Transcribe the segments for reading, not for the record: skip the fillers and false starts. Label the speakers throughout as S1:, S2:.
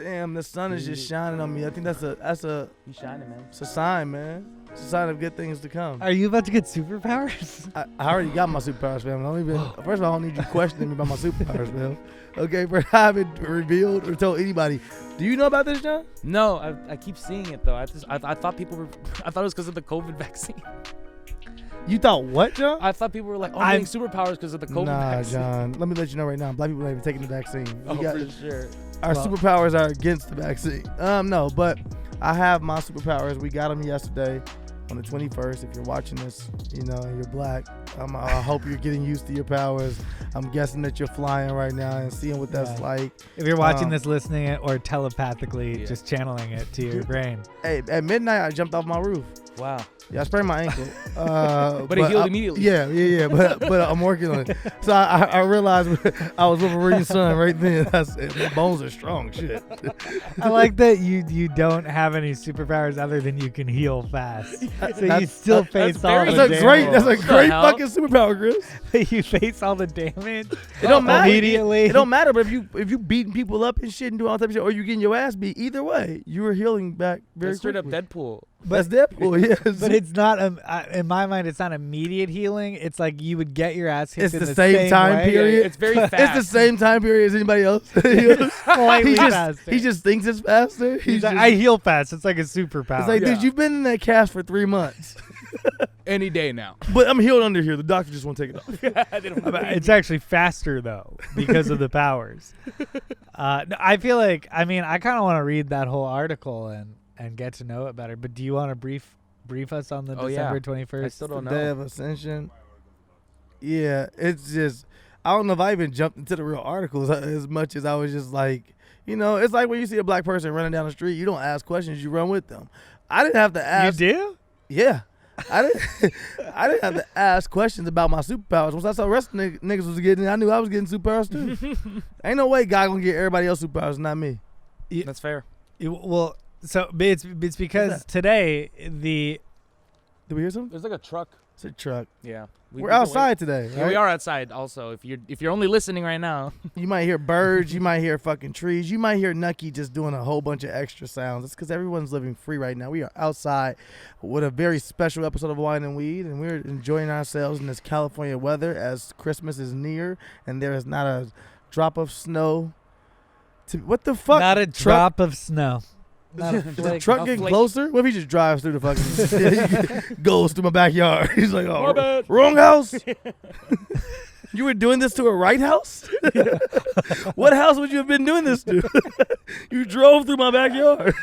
S1: Damn, the sun is just shining on me. I think that's a
S2: He's shining, man.
S1: it's a sign, man. It's a sign of good things to come.
S3: Are you about to get superpowers?
S1: I already got my superpowers, fam. First of all, I don't need you questioning me about my superpowers, man. Okay, bro. I haven't revealed or told anybody. Do you know about this, John?
S2: No, I keep seeing it though. I thought people were. I thought it was because of the COVID vaccine.
S1: You thought what, John?
S2: I thought people were like, I'm getting superpowers because of the COVID vaccine.
S1: Nah, John. Let me let you know right now. Black people ain't even taking the vaccine.
S2: For sure.
S1: Our superpowers are against the vaccine. No, but I have my superpowers. We got them yesterday on the 21st. If you're watching this, and you're black, I hope you're getting used to your powers. I'm guessing that you're flying right now and seeing what that's like.
S3: If you're watching this, listening it, or telepathically just channeling it to your brain.
S1: Hey, at midnight, I jumped off my roof.
S2: Wow.
S1: Yeah, I sprained my ankle.
S2: But it healed immediately.
S1: Yeah. But I'm working on it. So I realized I was Wolverine's son right then. My bones are strong. Shit.
S3: I like that you don't have any superpowers other than you can heal fast. So you still face all the damage.
S1: That's a great fucking superpower, Chris.
S3: You face all the damage.
S1: It don't matter
S3: immediately.
S1: It don't matter. But if you beating people up and shit and doing all type of shit, or you getting your ass beat, either way, you were healing back very
S2: straight
S1: quickly.
S2: up Deadpool.
S1: That's Deadpool, yes.
S3: But it's not, in my mind, it's not immediate healing. It's like you would get your ass hit
S1: it's
S3: in
S1: the
S3: the
S1: same time
S3: way.
S1: period.
S2: Yeah, it's very fast.
S1: It's the same time period as anybody else.
S3: Slightly faster.
S1: He just thinks it's faster.
S3: He's like, I heal fast. It's like a superpower.
S1: It's like, dude, you've been in that cast for 3 months.
S2: Any day now.
S1: But I'm healed under here. The doctor just won't take it off.
S3: It's actually faster, though, because of the powers. I feel like, I kind of want to read that whole article and get to know it better. But do you want to brief us on the December 21st?
S2: I still don't know.
S1: Day of Ascension. Yeah, it's just, I don't know if I even jumped into the real articles as much as I was just like, it's like when you see a black person running down the street, you don't ask questions, you run with them. I didn't have to ask.
S3: You do?
S1: Yeah. I didn't have to ask questions about my superpowers. Once I saw the rest of niggas was getting it, I knew I was getting superpowers too. Ain't no way God gonna get everybody else superpowers, not me.
S2: That's fair.
S3: Well, so it's because today
S1: Did we hear something?
S2: There's like a truck.
S1: It's a truck.
S2: Yeah.
S1: We're outside today, right?
S2: Yeah, we are outside also. If you're only listening right now.
S1: You might hear birds, you might hear fucking trees, you might hear Nucky just doing a whole bunch of extra sounds. It's because everyone's living free right now. We are outside with a very special episode of Wine and Weed, and we're enjoying ourselves in this California weather as Christmas is near, and there is not a drop of snow. What the fuck?
S3: Not a drop of snow.
S1: Is the truck getting closer? What if he just drives through the fucking goes through my backyard? He's like, oh, wrong house. You were doing this to a right house? What house would you have been doing this to? You drove through my backyard.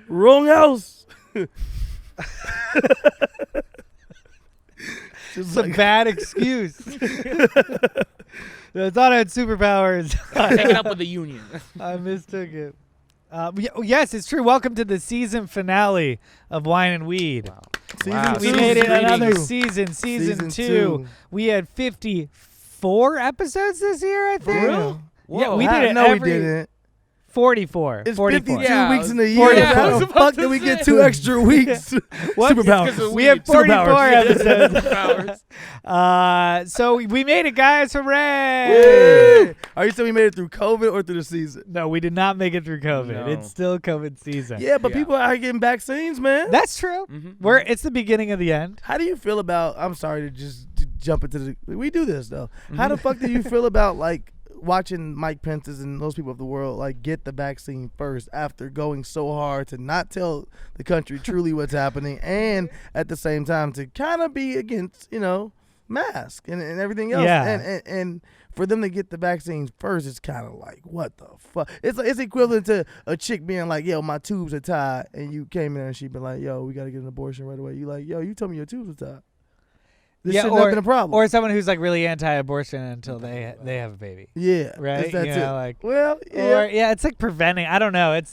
S1: Wrong house.
S3: It's a bad excuse. I thought I had superpowers.
S2: Hanging up with the union.
S3: I mistook it. Yes, it's true. Welcome to the season finale of Wine and Weed.
S2: Wow.
S3: We made it another season two. We had 54 episodes this year, I think.
S1: For real?
S3: Yeah, we did it.
S1: No, we didn't.
S3: 44.
S1: It's
S3: 44.
S1: 52 weeks in a year.
S2: Yeah,
S1: How the fuck did we get 2 extra weeks?
S3: What?
S1: Superpowers.
S3: We have 44
S2: episodes.
S3: So we made it, guys. Hooray!
S1: Woo! Are you saying we made it through COVID or through the season?
S3: No, we did not make it through COVID.
S2: No.
S3: It's still COVID season.
S1: Yeah, but people are getting vaccines, man.
S3: That's true. It's the beginning of the end.
S1: How do you feel about, I'm sorry to just jump into we do this though. How the fuck do you feel about like watching Mike Pence's and those people of the world like get the vaccine first after going so hard to not tell the country truly what's happening, and at the same time to kind of be against, mask and everything else.
S3: Yeah.
S1: And for them to get the vaccines first, it's kind of like, what the fuck? It's equivalent to a chick being like, yo, my tubes are tied, and you came in there and she been like, yo, we got to get an abortion right away. You like, yo, you told me your tubes were tied. This shouldn't have been a problem.
S3: Or someone who's like really anti-abortion until they have a baby.
S1: Yeah.
S3: Right?
S1: That's it.
S3: Like,
S1: well, yeah.
S3: Or, it's like preventing. I don't know. It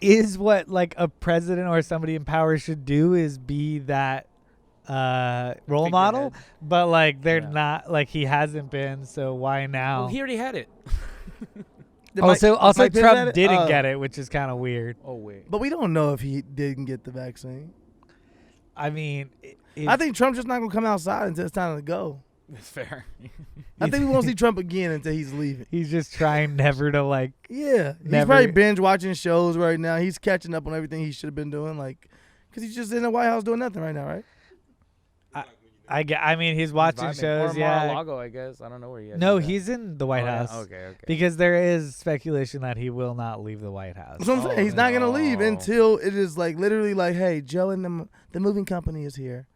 S3: is what like a president or somebody in power should do, is be that role model. But like they're not, like he hasn't been, so why now?
S2: Well, he already had it.
S3: Also
S1: Mike
S3: Trump didn't get it, which is kind of weird.
S2: Oh, wait.
S1: But we don't know if he didn't get the vaccine.
S3: I mean,
S1: I think Trump's just not going to come outside until it's time to go.
S2: It's fair.
S1: I think we won't see Trump again until he's leaving.
S3: He's just trying never to like.
S1: Yeah, he's
S3: Never-
S1: probably binge watching shows right now. He's catching up on everything he should have been doing, like, because he's just in the White House doing nothing right now, right?
S3: I mean, he's watching
S2: Vibing.
S3: shows.
S2: Or
S3: Yeah.
S2: Mar-a-Lago, I guess. I don't know where he is.
S3: No, he's in the White
S2: Oh, yeah.
S3: House.
S2: Okay.
S3: Because there is speculation that he will not leave the White House.
S1: That's what I'm saying. He's not gonna leave
S2: no.
S1: until it is like literally like, hey, Joe and the moving company is here.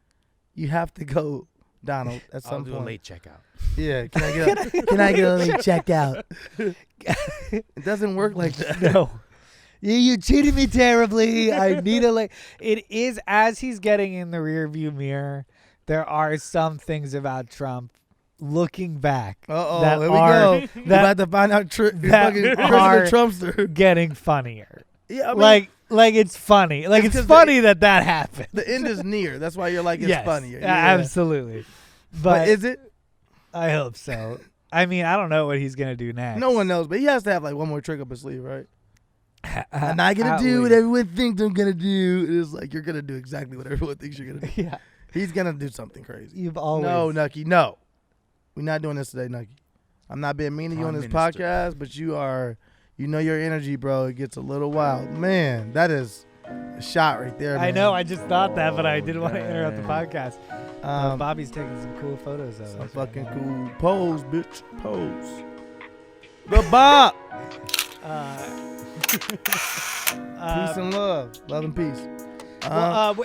S1: You have to go, Donald, at
S2: I'll
S1: some
S2: do
S1: point.
S2: a late checkout.
S1: Yeah, can I get a late checkout? It doesn't work like that.
S3: No. You cheated me terribly. I need a late. It is as he's getting in the rearview mirror. There are some things about Trump looking back that
S1: Here we
S3: are
S1: go. We're about to find out
S3: that
S1: fucking
S3: are
S1: President Trumpster.
S3: getting funnier.
S1: Yeah, I mean,
S3: Like it's funny. Like
S1: It's
S3: it's
S1: 'cause
S3: funny that happened.
S1: the end is near. That's why you're like, it's
S3: Yes,
S1: funnier.
S3: absolutely.
S1: But is it?
S3: I hope so. I mean, I don't know what he's gonna do next.
S1: No one knows, but he has to have like one more trick up his sleeve, right? I'm not gonna
S3: At
S1: do what
S3: least.
S1: everyone thinks I'm gonna do. It's like you're gonna do exactly what everyone thinks you're gonna do.
S3: Yeah,
S1: He's gonna do something crazy.
S3: you've always.
S1: No, Nucky, no. We're not doing this today, Nucky. I'm not being mean to you on
S2: Prime
S1: this
S2: Minister.
S1: podcast, but you are, you know your energy, bro. It gets a little wild. Man, that is a shot right there, man.
S3: I know. I just thought that, but I didn't want to interrupt the
S2: dang.
S3: podcast. Bobby's taking some cool photos of
S1: Some
S3: us.
S1: fucking cool pose, bitch. Pose. The Bob. Peace and love. Love and peace.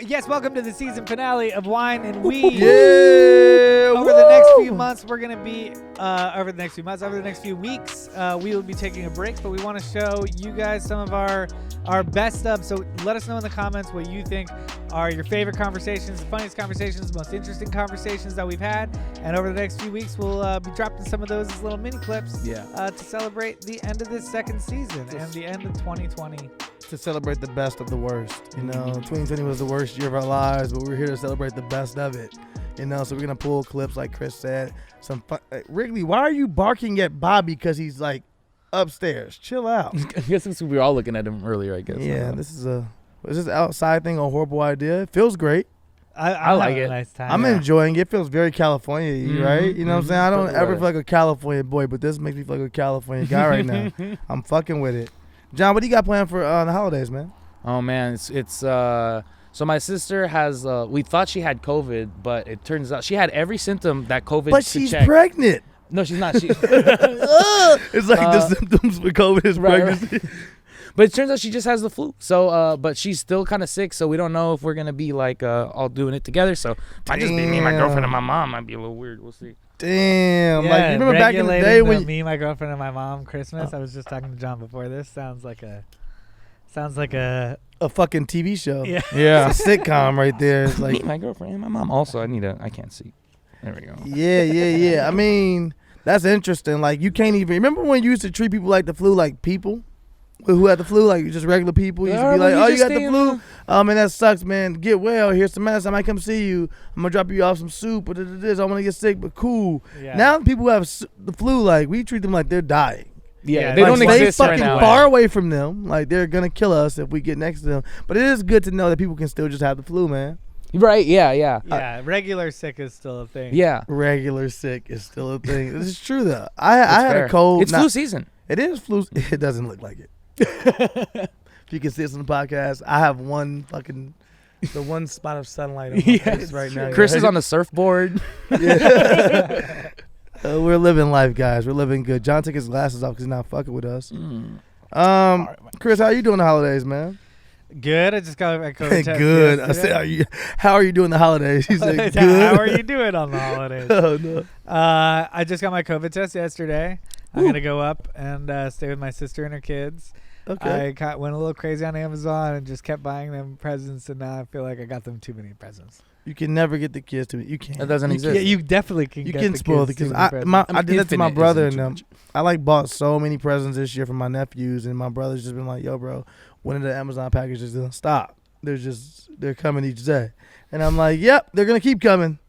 S3: Yes, welcome to the season finale of Wine and Weed.
S1: Yeah.
S3: Over the next few months, we're going to be, over the next few weeks, we will be taking a break, but we want to show you guys some of our best stuff. So let us know in the comments what you think are your favorite conversations, the funniest conversations, the most interesting conversations that we've had. And over the next few weeks, we'll be dropping some of those as little mini clips to celebrate the end of this second season and the end of 2020.
S1: To celebrate the best of the worst. You know, 2020 was the worst year of our lives, but we're here to celebrate the best of it. You know, so we're going to pull clips like Chris said. Some fun. Wrigley, why are you barking at Bobby because he's like upstairs? Chill out.
S2: I guess since we were all looking at him earlier, I guess.
S1: Yeah, is this outside thing a horrible idea? It feels great.
S3: I
S2: like
S3: having
S2: it.
S3: A nice time.
S1: I'm enjoying it. It feels very California, right? You know what I'm saying? I don't
S2: Perfect
S1: ever
S2: weather.
S1: feel like a California boy, but this makes me feel like a California guy right now. I'm fucking with it. John, what do you got planned for the holidays, man?
S2: Oh man, it's so my sister has we thought she had COVID, but it turns out she had every symptom that COVID
S1: But
S2: could
S1: she's
S2: check.
S1: pregnant.
S2: No, she's not. She,
S1: It's like the symptoms for COVID is
S2: Right,
S1: pregnancy.
S2: but it turns out she just has the flu. So but she's still kind of sick, so we don't know if we're gonna be like all doing it together. So might just be me, my girlfriend, and my mom. Might be a little weird. We'll see.
S1: Damn.
S3: Yeah,
S1: Like, you remember back in the day
S3: regulating
S1: when
S3: me, my girlfriend, and my mom Christmas. I was just talking to John before this. Sounds like a
S1: a fucking TV show.
S3: yeah.
S2: Yeah.
S1: It's a sitcom right there. It's
S2: Me,
S1: like,
S2: my girlfriend, and my mom. Also, I can't see. There we go.
S1: yeah. I mean, that's interesting. Like, you can't even remember when you used to treat people like the flu, like people who had the flu, like just regular people. You used to be like, oh, you got the flu? Oh, man, that sucks, man. Get well. Here's some medicine. I might come see you. I'm going to drop you off some soup. Or this. I want to get sick, but cool.
S3: Yeah.
S1: Now people who have the flu, like, we treat them like they're dying.
S2: Yeah,
S3: Yeah,
S2: they
S3: like,
S2: don't
S1: Stay
S2: exist right
S1: fucking
S2: now.
S1: far away from them. Like, they're going to kill us if we get next to them. But it is good to know that people can still just have the flu, man.
S2: Right? Yeah.
S3: Yeah, regular sick is still a thing.
S2: Yeah.
S1: Regular sick is still a thing. This is true, though. I had
S2: fair.
S1: a cold.
S2: It's flu season.
S1: It is flu. It doesn't look like it. If you can see us on the podcast, I have one spot of sunlight on my face right now.
S2: Chris is on the surfboard.
S1: Yeah. We're living life, guys. We're living good. John took his glasses off because he's not fucking with us. Chris, how you doing the holidays, man?
S3: Good. I just got my COVID test
S1: Good. I
S3: yesterday.
S1: said, how are you doing the holidays? He said, good.
S3: How are you doing on the holidays?
S1: Oh, no.
S3: I just got my COVID test yesterday. I'm going to go up and stay with my sister and her kids.
S1: Okay.
S3: I went a little crazy on Amazon and just kept buying them presents, and now I feel like I got them too many presents.
S1: You can never get the kids to me. You can't.
S2: That doesn't
S1: You
S2: exist.
S3: Yeah, you definitely can.
S1: You
S3: get
S1: can
S3: the
S1: spoil the
S3: kids
S1: kids.
S3: too many presents.
S1: I did that to my
S2: Infinite
S1: brother
S2: isn't
S1: and
S2: too
S1: them.
S2: much.
S1: I like bought so many presents this year from my nephews, and my brother's just been like, "Yo, bro, when are the Amazon packages gonna stop? They're coming each day," and I'm like, "Yep, they're gonna keep coming."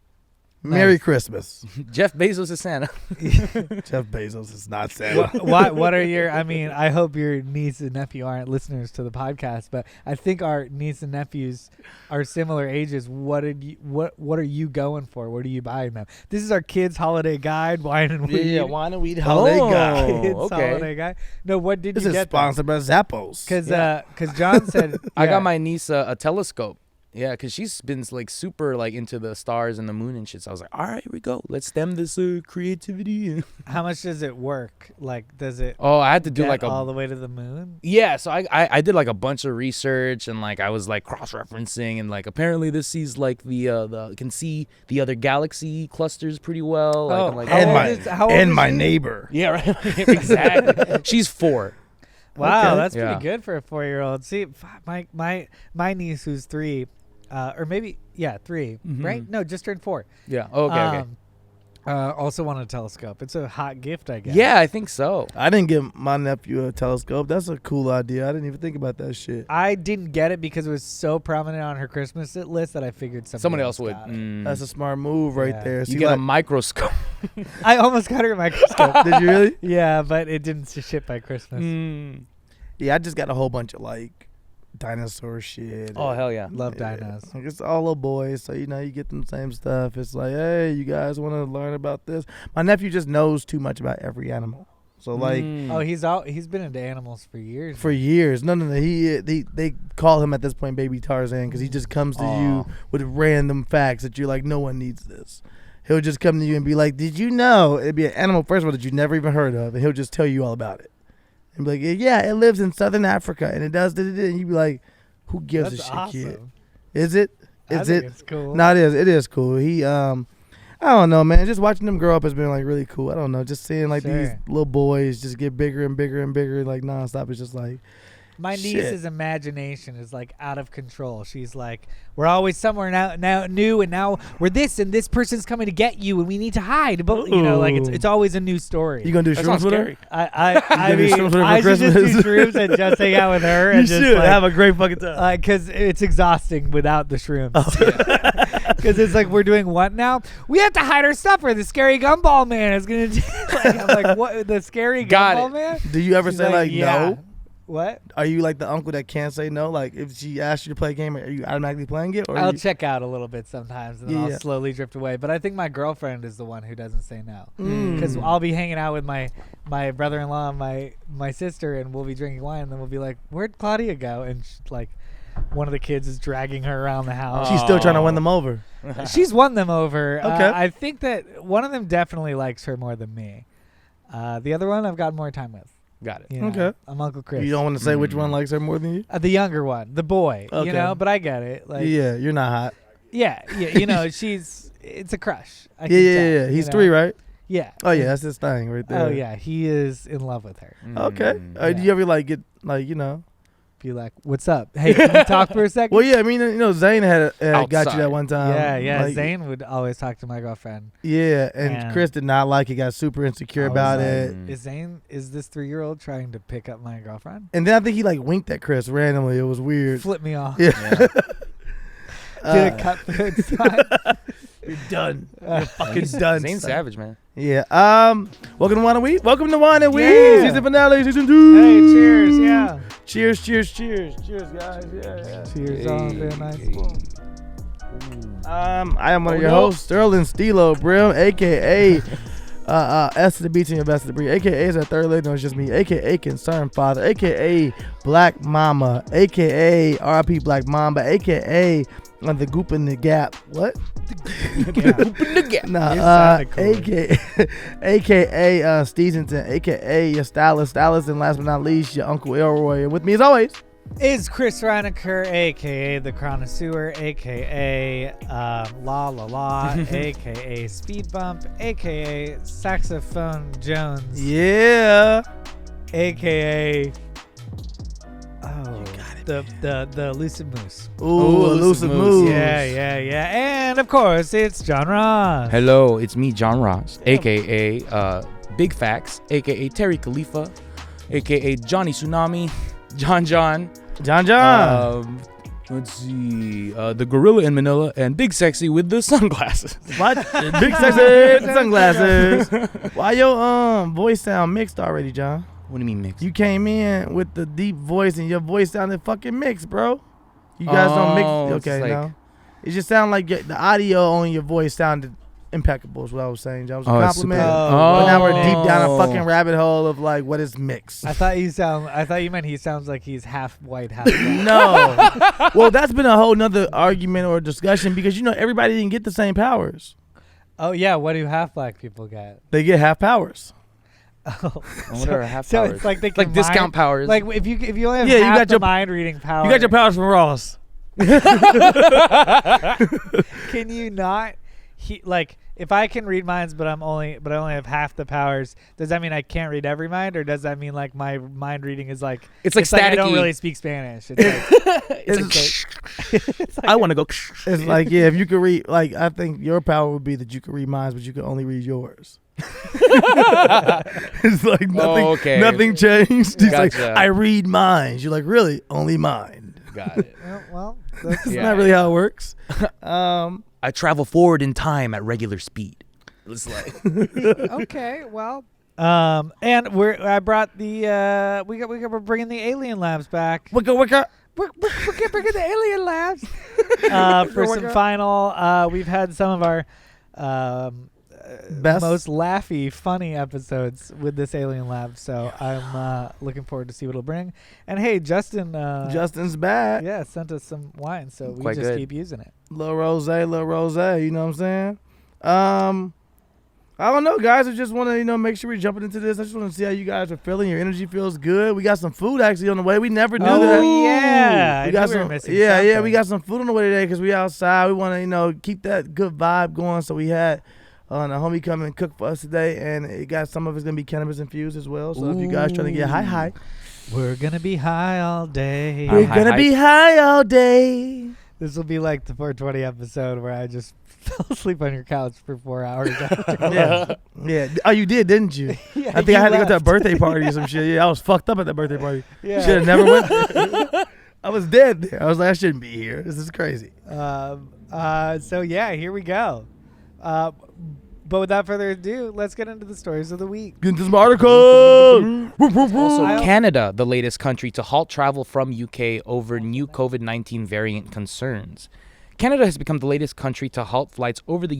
S1: Merry Christmas.
S2: Jeff Bezos is Santa.
S1: Jeff Bezos is not Santa.
S3: What are your? I mean, I hope your niece and nephew aren't listeners to the podcast, but I think our niece and nephews are similar ages. What are you going for? What are you buying them? This is our kids' holiday guide, wine and weed.
S1: Yeah, wine and weed holiday guide.
S3: Kids'
S2: okay.
S3: holiday guide. No, what did
S1: This
S3: you
S1: is
S3: get?
S1: sponsored by Zappos.
S3: Because John said
S2: I
S3: yeah.
S2: got my niece a telescope. Yeah, because she's been like super like into the stars and the moon and shit. So I was like, all right, here we go. Let's stem this creativity.
S3: How much does it work? Like, does it?
S2: Oh, I had to do
S3: get
S2: like
S3: all the way to the moon.
S2: Yeah, so I did like a bunch of research and like I was like cross-referencing and like apparently this sees like the can see the other galaxy clusters pretty well. Like,
S3: Oh,
S2: I'm like,
S1: and my neighbor.
S2: yeah, right. Exactly. She's 4.
S3: Wow,
S1: Okay.
S3: that's
S2: Yeah.
S3: pretty good for a 4-year-old. See, my niece who's 3, or maybe 3, right? No, just turned 4.
S2: Yeah. Okay.
S3: Also want a telescope. It's a hot gift, I guess.
S2: Yeah, I think so.
S1: I didn't give my nephew a telescope. That's a cool idea. I didn't even think about that shit.
S3: I didn't get it because it was so prominent on her Christmas list that I figured
S2: Somebody else would.
S3: got it.
S1: That's a smart move right
S3: Yeah.
S1: there.
S2: You
S1: See,
S2: get a
S1: like-
S2: microscope.
S3: I almost got her a microscope.
S1: Did you really?
S3: Yeah, but it didn't ship by Christmas.
S1: Yeah, I just got a whole bunch of like dinosaur shit.
S2: Oh hell yeah.
S3: Love dinos.
S1: Like, it's all little boys, so you know you get them same stuff. It's like, hey, you guys want to learn about this? My nephew just knows too much about every animal. So like
S3: Oh, he's been into animals for years.
S1: for years, no, they call him at this point Baby Tarzan because he just comes to you with random facts that you're like, no one needs this. He'll just come to you and be like, did you know? It'd be an animal first of all that you never even heard of, and he'll just tell you all about it. And be like, yeah, it lives in Southern Africa and it does. And you'd be like, who gives
S3: That's
S1: a shit,
S3: awesome.
S1: kid? Is it?
S3: I
S1: Is
S3: think
S1: it?
S3: it's cool.
S1: No, it is. It is cool. He, I don't know, man. Just watching them grow up has been like really cool. I don't know. Just seeing like these
S3: Sure.
S1: little boys just get bigger and bigger and bigger like nonstop. It's just like,
S3: My
S1: Shit.
S3: niece's imagination is like out of control. She's like, we're always somewhere now new, and now we're this, and this person's coming to get you, and we need to hide. But you know, like it's always a new story.
S1: you gonna do
S2: That
S1: shrooms
S2: sounds
S1: with her?
S2: scary.
S3: I
S1: gonna do shrooms with her for
S3: I should just do
S1: Christmas?
S3: shrooms and just hang out with her.
S1: You
S3: and just
S1: should
S3: like,
S1: have a great fucking time.
S3: because it's exhausting without the shrooms. Because it's like, we're doing what now? We have to hide our stuff, or the scary gumball man is gonna do. I'm like, what? The scary
S2: Got
S3: gumball
S2: it.
S3: man?
S1: Do you ever
S3: She's
S1: say like
S3: yeah.
S1: no?
S3: What?
S1: Are you like the uncle that can't say no? Like if she asks you to play a game, are you automatically playing it? Or
S3: I'll
S1: you,
S3: check out a little bit sometimes, and then
S1: Yeah.
S3: I'll slowly drift away. But I think my girlfriend is the one who doesn't say no,
S1: Mm.
S3: because I'll be hanging out with my brother-in-law and my sister, and we'll be drinking wine, and then we'll be like, "Where'd Claudia go?" And like, one of the kids is dragging her around the house.
S1: she's still trying to win them over.
S3: She's won them over.
S1: Okay.
S3: I think that one of them definitely likes her more than me. The other one I've got more time with.
S2: Got it.
S3: You know,
S1: Okay.
S3: I'm Uncle Chris.
S1: You don't want to say which one likes her more than you?
S3: The younger one, the boy.
S1: Okay.
S3: You know, but I get it. Like,
S1: Yeah, you're not hot.
S3: yeah. You know, it's a crush. I
S1: Yeah,
S3: can
S1: yeah,
S3: tell,
S1: yeah.
S3: you
S1: He's
S3: know?
S1: 3, right?
S3: Yeah.
S1: Oh yeah, that's his thing right there.
S3: Oh yeah, he is in love with her.
S1: Okay.
S3: Yeah.
S1: Do you ever like get like
S3: Be like, "What's up? Hey, can we talk for a second?"
S1: Well, yeah. I mean, Zane had got you
S2: Outside.
S1: that one time.
S3: Yeah.
S1: Like,
S3: Zane would always talk to my girlfriend.
S1: Yeah, and
S3: Yeah.
S1: Chris did not like it. Got super insecure
S3: I was
S1: about
S3: like,
S1: it.
S3: Is this 3-year-old trying to pick up my girlfriend?
S1: And then I think he like winked at Chris randomly. It was weird.
S3: Flip me off.
S1: Yeah.
S3: Did it cut through inside?
S1: You're done. You're fucking done.
S2: Zane's
S1: son.
S2: savage, man.
S1: Yeah. Welcome to Wine and Weed. Welcome to Wine and Weed.
S3: Yeah.
S1: Season finale, season 2.
S3: Hey, cheers! Yeah.
S1: Cheers, cheers, cheers. Cheers, guys. Yeah.
S3: Cheers on very nice.
S1: I am one of your hosts, Sterling Steelo, Brim, aka S to the B to your best of the breed, aka is that third lady, no, it's just me, aka Concerned Father, aka Black Mama, aka RIP Black Mamba, aka the Goop in the Gap. What? Nah,
S3: sounded cool.
S1: aka Stevenson, aka your stylist, and last but not least, your Uncle Elroy. And with me as always,
S3: Is Chris Reinacher, a.k.a. The Connoisseur, a.k.a. La La La, a.k.a. Speed Bump, a.k.a. Saxophone Jones,
S1: yeah.
S3: a.k.a. The Elusive Moose.
S1: Ooh, elusive moves.
S3: Yeah. And, of course, it's John Ros.
S2: Hello, it's me, John Ros, aka Big Facts, aka Terry Khalifa, aka Johnny Tsunami, John.
S1: John.
S2: Let's see. The gorilla in Manila and Big Sexy with the sunglasses.
S1: What? Big sexy sunglasses. Why your voice sound mixed already, John?
S2: What do you mean mixed?
S1: You came in with the deep voice and your voice sounded fucking mixed, bro. You guys don't mix. Okay,
S2: like,
S1: no. It just sounded like the audio on your voice sounded impeccable. Is what I was saying. That was a compliment. But now we're deep down a fucking rabbit hole of like what is mixed.
S3: I thought you meant he sounds like he's half white, half black.
S1: No. Well, that's been a whole nother argument or discussion because everybody didn't get the same powers.
S3: Oh yeah, what do half black people get?
S1: They get half powers.
S3: Oh,
S2: what are half
S3: so
S2: powers?
S3: it's like they
S2: like discount powers.
S3: Like if you only have
S1: Yeah, you
S3: half
S1: got
S3: the
S1: your
S3: mind reading power.
S1: You got your powers from Ross.
S3: Can you not? If I can read minds, but I only have half the powers, does that mean I can't read every mind, or does that mean like my mind reading is like
S2: it's like staticky?
S3: I don't really speak Spanish. It's
S2: like, I want to go.
S1: It's like if you could read, like I think your power would be that you could read minds, but you could only read yours. It's like nothing changed. He's like, I read minds. You're like, really? Only mine.
S2: Got it.
S3: Well, that's
S1: not really how it works.
S2: I travel forward in time at regular speed. It's like
S3: okay, well, and I brought the we're bringing the alien labs back.
S1: We're
S3: bringing the alien labs for some final. We've had some of our
S1: best,
S3: most laughy, funny episodes with this alien lab. So I'm looking forward to see what it'll bring. And hey,
S1: Justin's back.
S3: Yeah, sent us some wine, so we
S2: Quite
S3: just
S2: good.
S3: keep using it.
S1: Little rose. You know what I'm saying? I don't know, guys. I just want to, make sure we're jumping into this. I just want to see how you guys are feeling. Your energy feels good. We got some food actually on the way. We never do that.
S3: Oh yeah,
S1: we got some.
S3: missing
S1: Yeah.
S3: something.
S1: We got some food on the way today because we outside. We want to, keep that good vibe going. So we had a homie come and cook for us today, and it got some of it's gonna be cannabis infused as well. So if you guys trying to get high,
S3: we're gonna be high all day.
S1: we're gonna be high all day.
S3: This will be like the 420 episode where I just fell asleep on your couch for 4 hours.
S1: Yeah. Oh, you did, didn't you?
S3: Yeah,
S1: I think I had to go to a birthday party or some shit. Yeah, I was fucked up at that birthday party.
S3: Yeah.
S1: Should have never went there. I was dead there. I was like, I shouldn't be here. This is crazy.
S3: So yeah, here we go. But without further ado, let's get into the stories of the week.
S1: Get into some article.
S2: Also, Canada, the latest country to halt travel from UK over new COVID-19 variant concerns. Canada has become the latest country to halt flights over the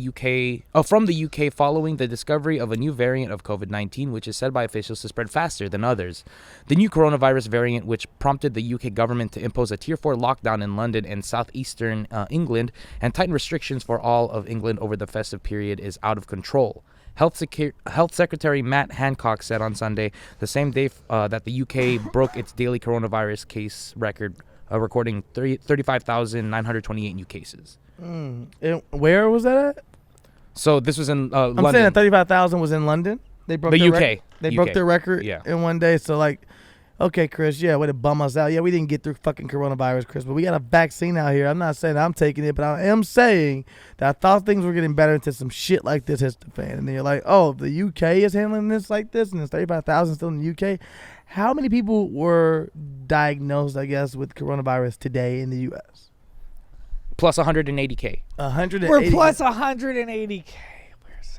S2: from the UK following the discovery of a new variant of COVID-19, which is said by officials to spread faster than others. The new coronavirus variant, which prompted the UK government to impose a Tier 4 lockdown in London and southeastern England and tighten restrictions for all of England over the festive period, is out of control. Health Secretary Matt Hancock said on Sunday, the same day that the UK broke its daily coronavirus case record, recording 35,928 new cases.
S1: And where was that at?
S2: So this was in London.
S1: I'm saying that 35,000 was in London. They broke
S2: The
S1: their
S2: UK.
S1: They
S2: UK.
S1: broke their record
S2: Yeah.
S1: in one day. So like, okay, Chris, way to bum us out. Yeah, we didn't get through fucking coronavirus, Chris, but we got a vaccine out here. I'm not saying I'm taking it, but I am saying that I thought things were getting better until some shit like this hits the fan. And then you're like, oh, the UK is handling this like this, and there's 35,000 still in the UK. How many people were diagnosed, I guess, with coronavirus today in the U.S.?
S2: Plus 180K.
S1: 180.
S3: We're plus 180K.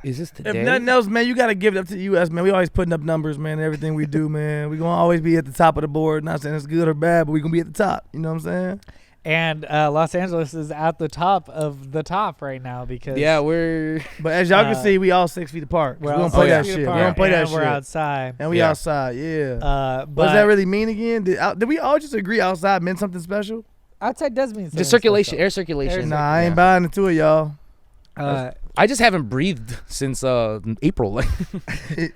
S2: Is this today?
S1: If nothing else, man, you got to give it up to the U.S., man. We always putting up numbers, man, everything we do, man. We're going to always be at the top of the board. Not saying it's good or bad, but we're going to be at the top. You know what I'm saying?
S3: And Los Angeles is at the top of the top right now because
S1: But as y'all can see, we all 6 feet apart. We don't play that shit. We don't play that shit.
S3: We're outside.
S1: And we outside, yeah.
S3: But
S1: what does that really mean again? Did we all just agree outside meant something special?
S3: Outside does mean something
S2: Just circulation,
S3: special.
S2: air circulation.
S1: Nah, I ain't buying into it, y'all.
S2: I just haven't breathed since April.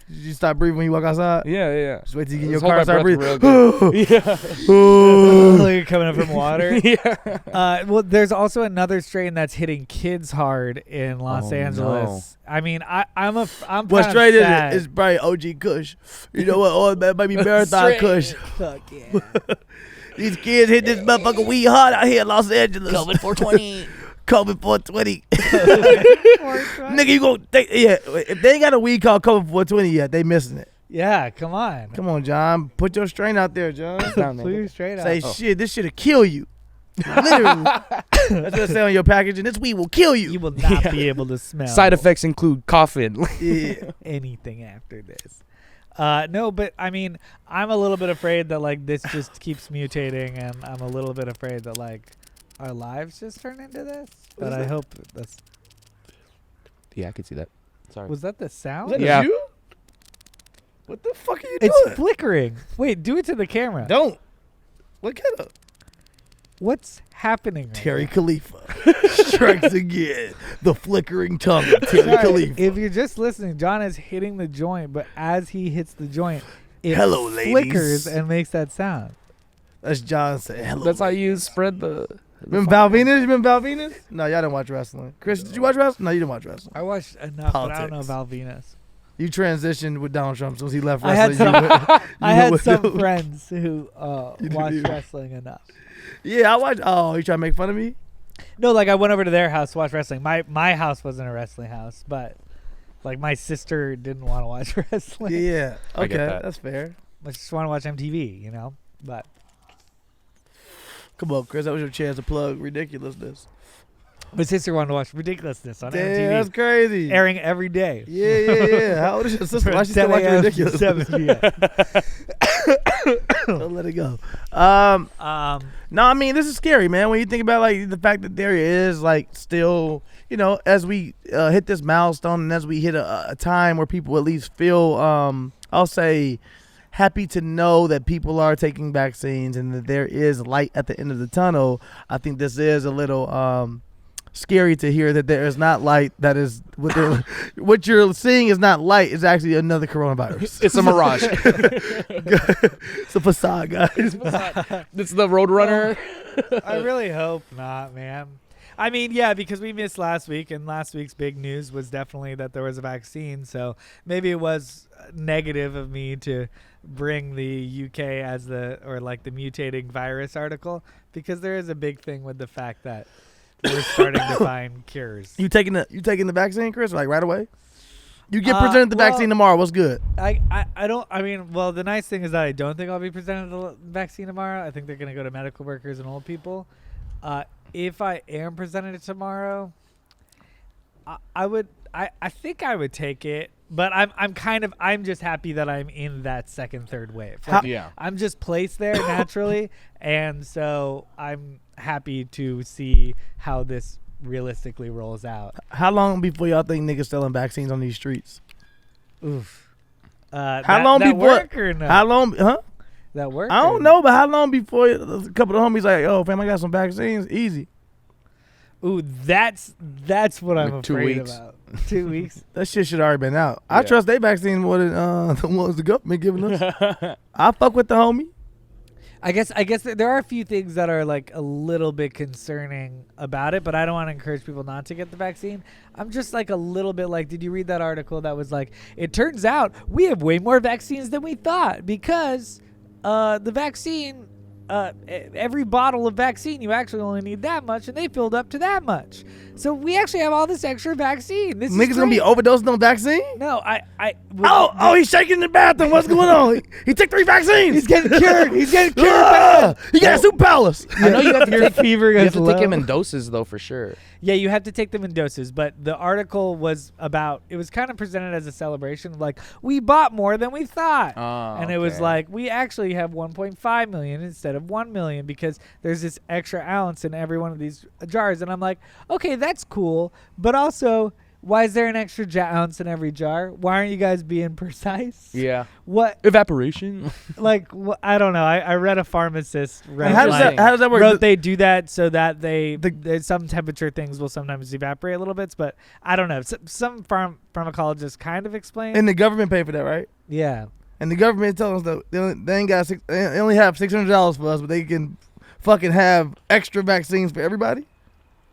S1: You stop breathing when you walk outside?
S2: Yeah.
S1: Just wait till you get in your
S2: Just hold
S1: car and start
S2: my
S1: breathing.
S2: breath real
S3: Like you're coming up from water.
S2: Yeah.
S3: Well, there's also another strain that's hitting kids hard in Los Angeles.
S2: No.
S3: I mean, I'm
S1: What strain is it? It's probably OG Kush. You know what? Oh, that might be Marathon Kush.
S3: Fuck yeah.
S1: These kids hit this motherfucker weed hard out here in Los Angeles.
S2: COVID 420.
S1: COVID 420. Nigga, you gon' think, if they ain't got a weed called COVID 420 yet, they missing it.
S3: Yeah, come on.
S1: Come on, John. Put your strain out there, John.
S3: Put your strain out.
S1: Say shit, this shit'll kill you. Literally. That's what it say on your package, and this weed will kill you.
S3: You will not be able to smell.
S2: Side effects include coughing.
S1: Yeah.
S3: anything after this. No, but I mean, I'm a little bit afraid that like this just keeps mutating, and I'm a little bit afraid that like our lives just turn into this. But I hope that's.
S2: Yeah, I could see that. Sorry.
S3: Was that the sound?
S1: Is that
S2: Yeah.
S1: you? What the fuck are you doing?
S3: It's flickering. Wait, do it to the camera.
S1: Don't. Look at him.
S3: What's happening? Right
S1: Terry
S3: now?
S1: Khalifa strikes again. The flickering tongue of Terry
S3: Sorry,
S1: Khalifa.
S3: if you're just listening, John is hitting the joint, but as he hits the joint, it
S1: Hello, ladies.
S3: flickers and makes that sound.
S1: That's John saying hello.
S2: That's how you spread the.
S1: Remember Val Venus? Remember Val Venus? No, y'all didn't watch wrestling. Chris, did you watch wrestling? No, you didn't watch wrestling.
S3: I watched enough, but I don't know
S1: Politics.
S3: Val Venus.
S1: You transitioned with Donald Trump since he left
S3: I had
S1: wrestling.
S3: some,
S1: You went-
S3: I
S1: you
S3: had
S1: went-
S3: some friends who
S1: You
S3: watched
S1: did.
S3: wrestling enough.
S1: Yeah, I watched. Oh, you trying to make fun of me?
S3: No, like I went over to their house to watch wrestling. My house wasn't a wrestling house, but like my sister didn't want to watch wrestling.
S1: Yeah.
S2: I
S1: Okay,
S2: get that.
S1: that's fair.
S3: I just want to watch MTV, you know. But
S1: Come on, Chris. That was your chance to plug ridiculousness.
S3: my sister wanted to watch Ridiculousness on
S1: Damn, that's
S3: MTV,
S1: crazy.
S3: airing every day.
S1: Yeah, yeah, yeah. How old is your sister?
S3: From
S1: Why she still
S3: 10
S1: watching
S3: a.m. to
S1: ridiculous?
S3: 7 p.m.
S1: Don't let it go.
S3: Um,
S1: No, I mean, this is scary, man. When you think about like the fact that there is like still, you know, as we hit this milestone and as we hit a time where people at least feel, I'll say, happy to know that people are taking vaccines and that there is light at the end of the tunnel. I think this is a little scary to hear that there is not light. That is what you're seeing is not light. It's actually another coronavirus.
S2: It's a mirage.
S1: It's a facade, guys.
S2: It's the Roadrunner.
S3: I really hope not, man. I mean, yeah, because we missed last week, and last week's big news was definitely that there was a vaccine. So maybe it was negative of me to bring the UK as the mutating virus article, because there is a big thing with the fact that we're starting to find cures.
S1: You taking the vaccine, Chris? Like right away? You get presented the vaccine tomorrow. What's good?
S3: Well, the nice thing is that I don't think I'll be presented the vaccine tomorrow. I think they're going to go to medical workers and old people. If I am presented it tomorrow, I think I would take it, but I'm just happy that I'm in that second, third wave. Like,
S2: Yeah.
S3: I'm just placed there naturally, and so I'm happy to see how this realistically rolls out.
S1: How long before y'all think niggas selling vaccines on these streets?
S3: Oof.
S1: How long
S3: that
S1: before?
S3: work or no?
S1: How long? Huh?
S3: That work?
S1: I
S3: or
S1: don't know, but how long before a couple of homies like, oh, fam, I got some vaccines. Easy.
S3: Ooh, that's what I'm
S2: Like 2
S3: afraid
S2: weeks.
S3: about. 2 weeks.
S1: That shit should already been out. I
S2: Yeah.
S1: trust they vaccine more than the ones the government giving us. I fuck with the homie.
S3: I guess there are a few things that are like a little bit concerning about it, but I don't want to encourage people not to get the vaccine. I'm just like a little bit like, did you read that article that was like, it turns out we have way more vaccines than we thought because the vaccine, every bottle of vaccine, you actually only need that much, and they filled up to that much. So we actually have all this extra vaccine. This
S1: Niggas
S3: is
S1: gonna be
S3: great.
S1: overdosing on vaccine?
S3: No,
S1: Oh, he's shaking in the bathroom. What's going on? He took 3 vaccines.
S3: he's getting cured. He's getting cured.
S1: Ah, he got superpowers.
S2: I know you have to
S3: Your
S2: take
S3: fever
S2: You have
S3: goes
S2: to take
S3: low.
S2: him in doses though, for sure.
S3: Yeah, you have to take them in doses, but the article was about, it was kind of presented as a celebration of like, we bought more than we thought.
S2: Oh,
S3: And it was
S2: okay.
S3: like, we actually have 1.5 million instead of 1 million because there's this extra ounce in every one of these jars. And I'm like, okay, that's cool. But also, why is there an extra ounce in every jar? Why aren't you guys being precise?
S2: Yeah.
S3: What,
S2: Evaporation.
S3: like, I don't know. I read a pharmacist wrote,
S1: How does that work?
S3: wrote they do that so that some temperature things will sometimes evaporate a little bit, but I don't know. Some pharmacologists kind of explain.
S1: And the government pay for that, right?
S3: Yeah.
S1: And the government telling us that they only have $600 for us, but they can fucking have extra vaccines for everybody.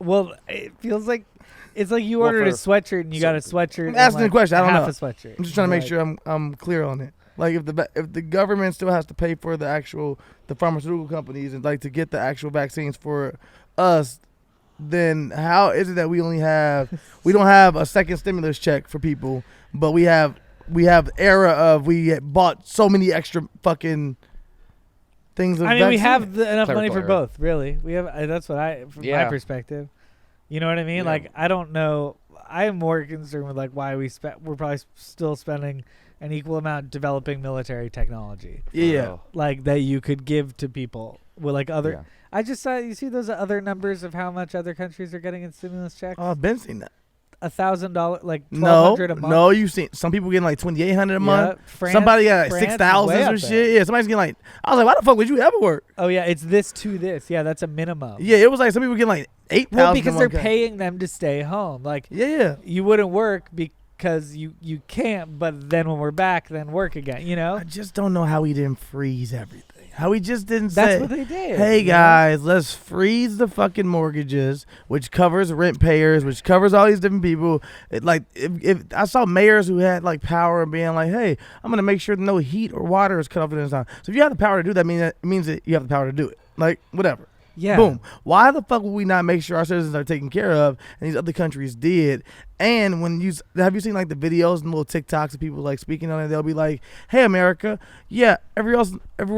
S3: Well, it feels like it's like you
S2: Well,
S3: ordered a
S2: for
S3: sweatshirt and you got a sweatshirt.
S1: I'm
S3: and,
S1: asking
S3: like,
S1: the question. I don't
S3: half
S1: know.
S3: a sweatshirt.
S1: I'm just trying to make
S3: Like,
S1: sure I'm clear on it. Like if the government still has to pay for the pharmaceutical companies and like to get the actual vaccines for us, then how is it that we don't have a second stimulus check for people, but we have era of we bought so many extra fucking things. Of
S3: I mean, we
S1: vaccine.
S3: have enough money
S2: Clerical
S3: for
S2: error.
S3: both. Really, we have. That's what from my perspective. You know what I mean?
S2: Yeah.
S3: Like, I don't know. I am more concerned with like why we're probably still spending an equal amount developing military technology.
S1: Yeah.
S3: Like that you could give to people. Well, like other.
S2: Yeah.
S3: I just saw. You see those other numbers of how much other countries are getting in stimulus checks?
S1: Oh, I've been seeing that.
S3: $1,000, like
S1: No,
S3: $1,200 a month.
S1: no, you've seen some people getting like $2,800 a month.
S3: France,
S1: Somebody got like
S3: France is
S1: 6,000
S3: way
S1: or
S3: up
S1: shit.
S3: there.
S1: Yeah, somebody's getting like. I was like, why the fuck would you ever work?
S3: Oh yeah, it's this to this. Yeah, that's a minimum.
S1: Yeah, it was like some people getting like 8,000.
S3: Well, because they're paying them to stay home. Like,
S1: Yeah.
S3: you wouldn't work because you can't, but then when we're back, then work again, you know?
S1: I just don't know how we didn't freeze everything. How we just didn't
S3: That's
S1: say,
S3: what they did.
S1: hey
S3: you know?
S1: guys, let's freeze the fucking mortgages, which covers rent payers, which covers all these different people. If I saw mayors who had like power and being like, hey, I'm gonna make sure no heat or water is cut off at this time. So if you have the power to do that, it means that you have the power to do it. Like whatever.
S3: Yeah.
S1: Boom. Why the fuck would we not make sure our citizens are taken care of and these other countries did? And when have you seen like the videos and little TikToks of people like speaking on it? They'll be like, hey, America, yeah, everywhere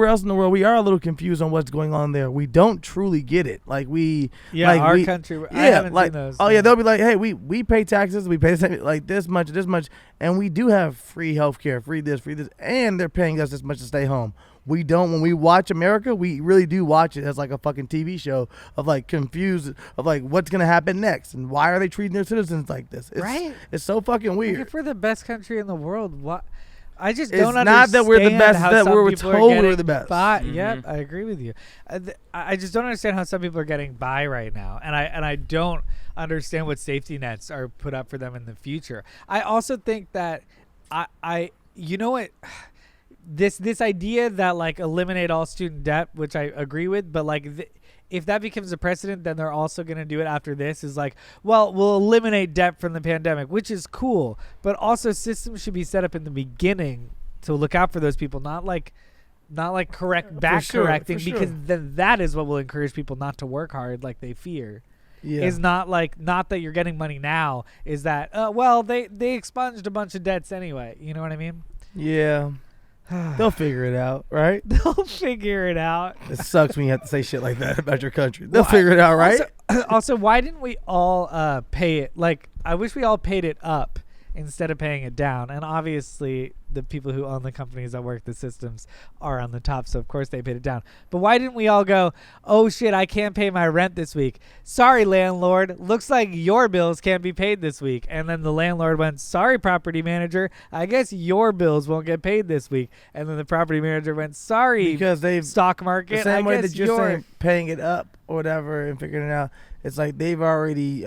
S1: else in the world, we are a little confused on what's going on there. We don't truly get it. Like
S3: our country. I haven't seen those.
S1: Oh, yeah, they'll be like, hey, we pay taxes. We pay like this much. And we do have free healthcare, free this. And they're paying us this much to stay home. We don't. When we watch America, we really do watch it as like a fucking TV show of like confused of like what's gonna happen next and why are they treating their citizens like this?
S3: Right?
S1: It's so fucking weird.
S3: Like if we're the best country in the world, what? I just
S1: It's
S3: don't understand.
S1: not that we're the best,
S3: how
S1: that
S3: some
S1: we're
S3: people
S1: told
S3: are
S1: we're
S3: getting
S1: the best.
S3: by.
S2: Mhm.
S3: Yep, I agree with you. I just don't understand how some people are getting by right now, and I don't understand what safety nets are put up for them in the future. I also think that I you know what. This idea that like eliminate all student debt, which I agree with, but like if that becomes a precedent, then they're also going to do it after this is like, well, we'll eliminate debt from the pandemic, which is cool, but also systems should be set up in the beginning to look out for those people, not like correcting, because then that is what will encourage people not to work hard like they fear.
S1: Yeah.
S3: Is not that you're getting money now, is that well they expunged a bunch of debts anyway, you know what I mean?
S1: Yeah. They'll figure it out, right?
S3: They'll figure it out.
S1: It sucks when you have to say shit like that about your country. They'll figure it out, right?
S3: Also, why didn't we all pay it? Like, I wish we all paid it up instead of paying it down. And obviously, the people who own the companies that work the systems are on the top, so of course they paid it down. But why didn't we all go, oh shit, I can't pay my rent this week. Sorry, landlord. Looks like your bills can't be paid this week. And then the landlord went, sorry, property manager. I guess your bills won't get paid this week. And then the property manager went, sorry,
S1: Because they've
S3: stock market.
S1: the same
S3: I
S1: way
S3: guess
S1: that you're saying paying it up or whatever and figuring it out. It's like they've already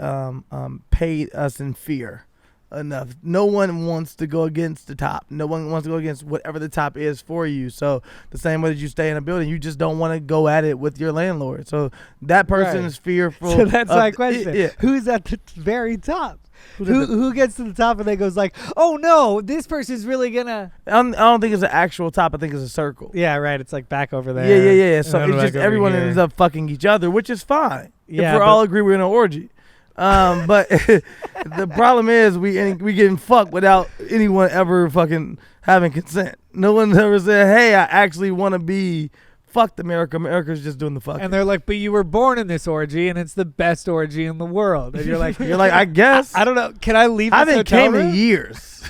S1: paid us in fear enough. No one wants to go against the top. No one wants to go against whatever the top is for you. So the same way that you stay in a building, you just don't want to go at it with your landlord. So that person is fearful.
S3: So that's my
S1: of
S3: question. Who's at the very top? Who gets to the top and then goes like, oh no, this person's really gonna.
S1: I don't think it's an actual top. I think it's a circle.
S3: Yeah, right. It's like back over there.
S1: Yeah. So
S3: and then
S1: it's just
S3: back over
S1: everyone
S3: here.
S1: ends up fucking each other, which is fine.
S3: Yeah,
S1: if we
S3: but-
S1: all agree we're in an orgy. But the problem is we getting fucked without anyone ever fucking having consent. No one ever said, hey, I actually want to be fucked America. America's just doing the fucking.
S3: And they're like, but you were born in this orgy and it's the best orgy in the world. And you're like,
S1: I guess.
S3: I don't know. Can I leave this
S1: I haven't
S3: hotel
S1: came
S3: room?
S1: in years.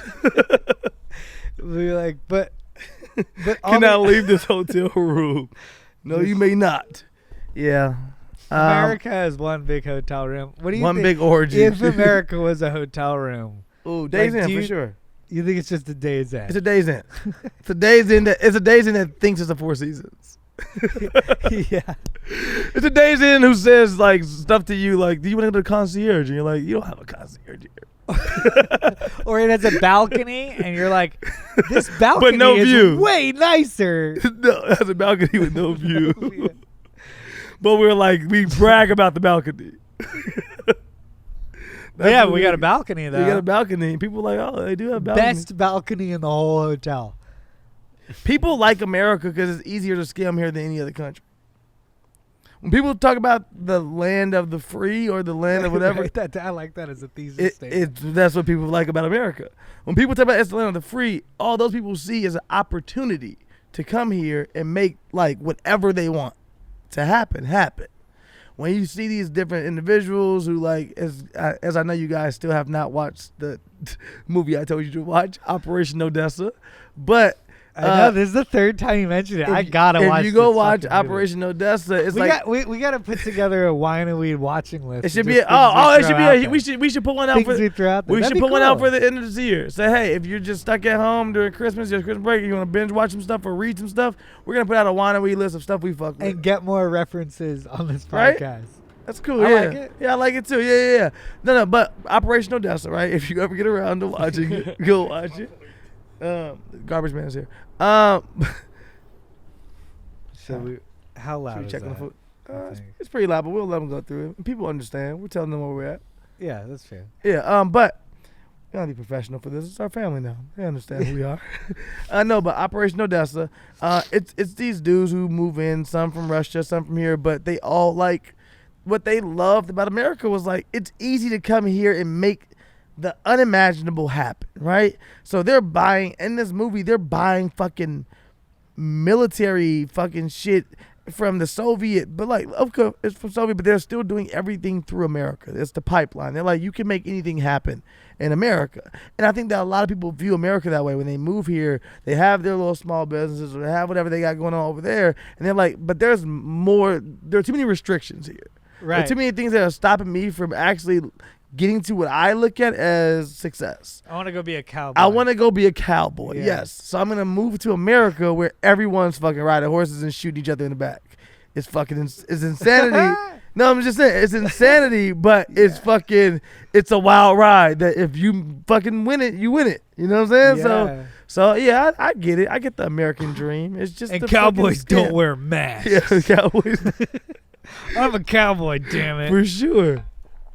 S3: We're like, but
S1: Can I leave this hotel room? No, you may not. Yeah.
S3: America is one big hotel room. What do you
S1: One
S3: think?
S1: big orgy.
S3: If America was a hotel room,
S1: Ooh, Days
S3: Like,
S1: Inn
S3: do
S1: for
S3: you-
S1: sure.
S3: you think it's just a day's end?
S1: It's a Days Inn. It's a Days Inn that thinks it's a Four Seasons.
S3: Yeah.
S1: It's a Days Inn who says like stuff to you like, do you want to go to the concierge? And you're like, you don't have a concierge here.
S3: Or it has a balcony, and you're like, this balcony
S1: no
S3: is
S1: view.
S3: way nicer.
S1: No, it has a balcony with no view. But we're like, we brag about the balcony.
S3: Yeah, we got a balcony though.
S1: We got a balcony. People are like, oh, they do have balconies.
S3: Best balcony in the whole hotel.
S1: People like America because it's easier to scam here than any other country. When people talk about the land of the free or the land of whatever,
S3: Write that down. I like that as a thesis statement.
S1: that's what people like about America. When people talk about it's the land of the free, all those people see is an opportunity to come here and make like whatever they want to happen. When you see these different individuals who like, as I know you guys still have not watched the movie I told you to watch, Operation Odessa, but
S3: I know this is the third time you mentioned it. I gotta watch.
S1: If you go
S3: this
S1: watch
S3: fucking
S1: Operation Odessa, it's
S3: we gotta put together a wine and weed watching list.
S1: it should
S3: of
S1: be
S3: just things we throw out there.
S1: we should put one out
S3: Things we throw out there.
S1: we
S3: That'd
S1: should
S3: be
S1: put one out
S3: cool.
S1: for the end of the year. Say, hey, if you're just stuck at home during Christmas break, and you want to binge watch some stuff or read some stuff, we're gonna put out a wine and weed list of stuff we fuck with.
S3: and get more references on this
S1: Right?
S3: podcast.
S1: That's cool.
S3: I
S1: Yeah,
S3: like it.
S1: Yeah, I like it too. Yeah. No, but Operation Odessa, right? If you ever get around to watching it, go watch it. Garbage Man's here.
S3: How loud
S1: Should we
S3: is
S1: check on the
S3: that?
S1: food?
S3: I think.
S1: It's pretty loud, but we'll let them go through it. People understand. We're telling them where we're at.
S3: Yeah, that's fair.
S1: Yeah. But we gotta be professional for this. It's our family now. They understand who we are. I know, but Operation Odessa, it's these dudes who move in, some from Russia, some from here, but they all like what they loved about America was like it's easy to come here and make the unimaginable happen, right? So they're buying in this movie, they're buying fucking military fucking shit from the Soviet, but like of course it's from Soviet, but they're still doing everything through America. It's the pipeline. They're like, you can make anything happen in America. And I think that a lot of people view America that way. When they move here, they have their little small businesses or they have whatever they got going on over there, and they're like, but there are too many restrictions here. There
S3: Right.
S1: are too many things that are stopping me from actually getting to what I look at as success.
S3: I want to go be a cowboy.
S1: I want to go be a cowboy,
S3: Yeah.
S1: yes. So I'm going to move to America where everyone's fucking riding horses and shooting each other in the back. It's fucking, it's insanity. No, I'm just saying, it's insanity, but it's fucking, it's a wild ride that if you fucking win it, you win it. You know what I'm saying?
S3: Yeah.
S1: So yeah, I get it. I get the American dream. It's just
S3: And
S1: the
S3: cowboys
S1: fucking
S3: don't
S1: scam.
S3: wear masks.
S1: Yeah, cowboys.
S3: I'm a cowboy, damn it.
S1: For sure.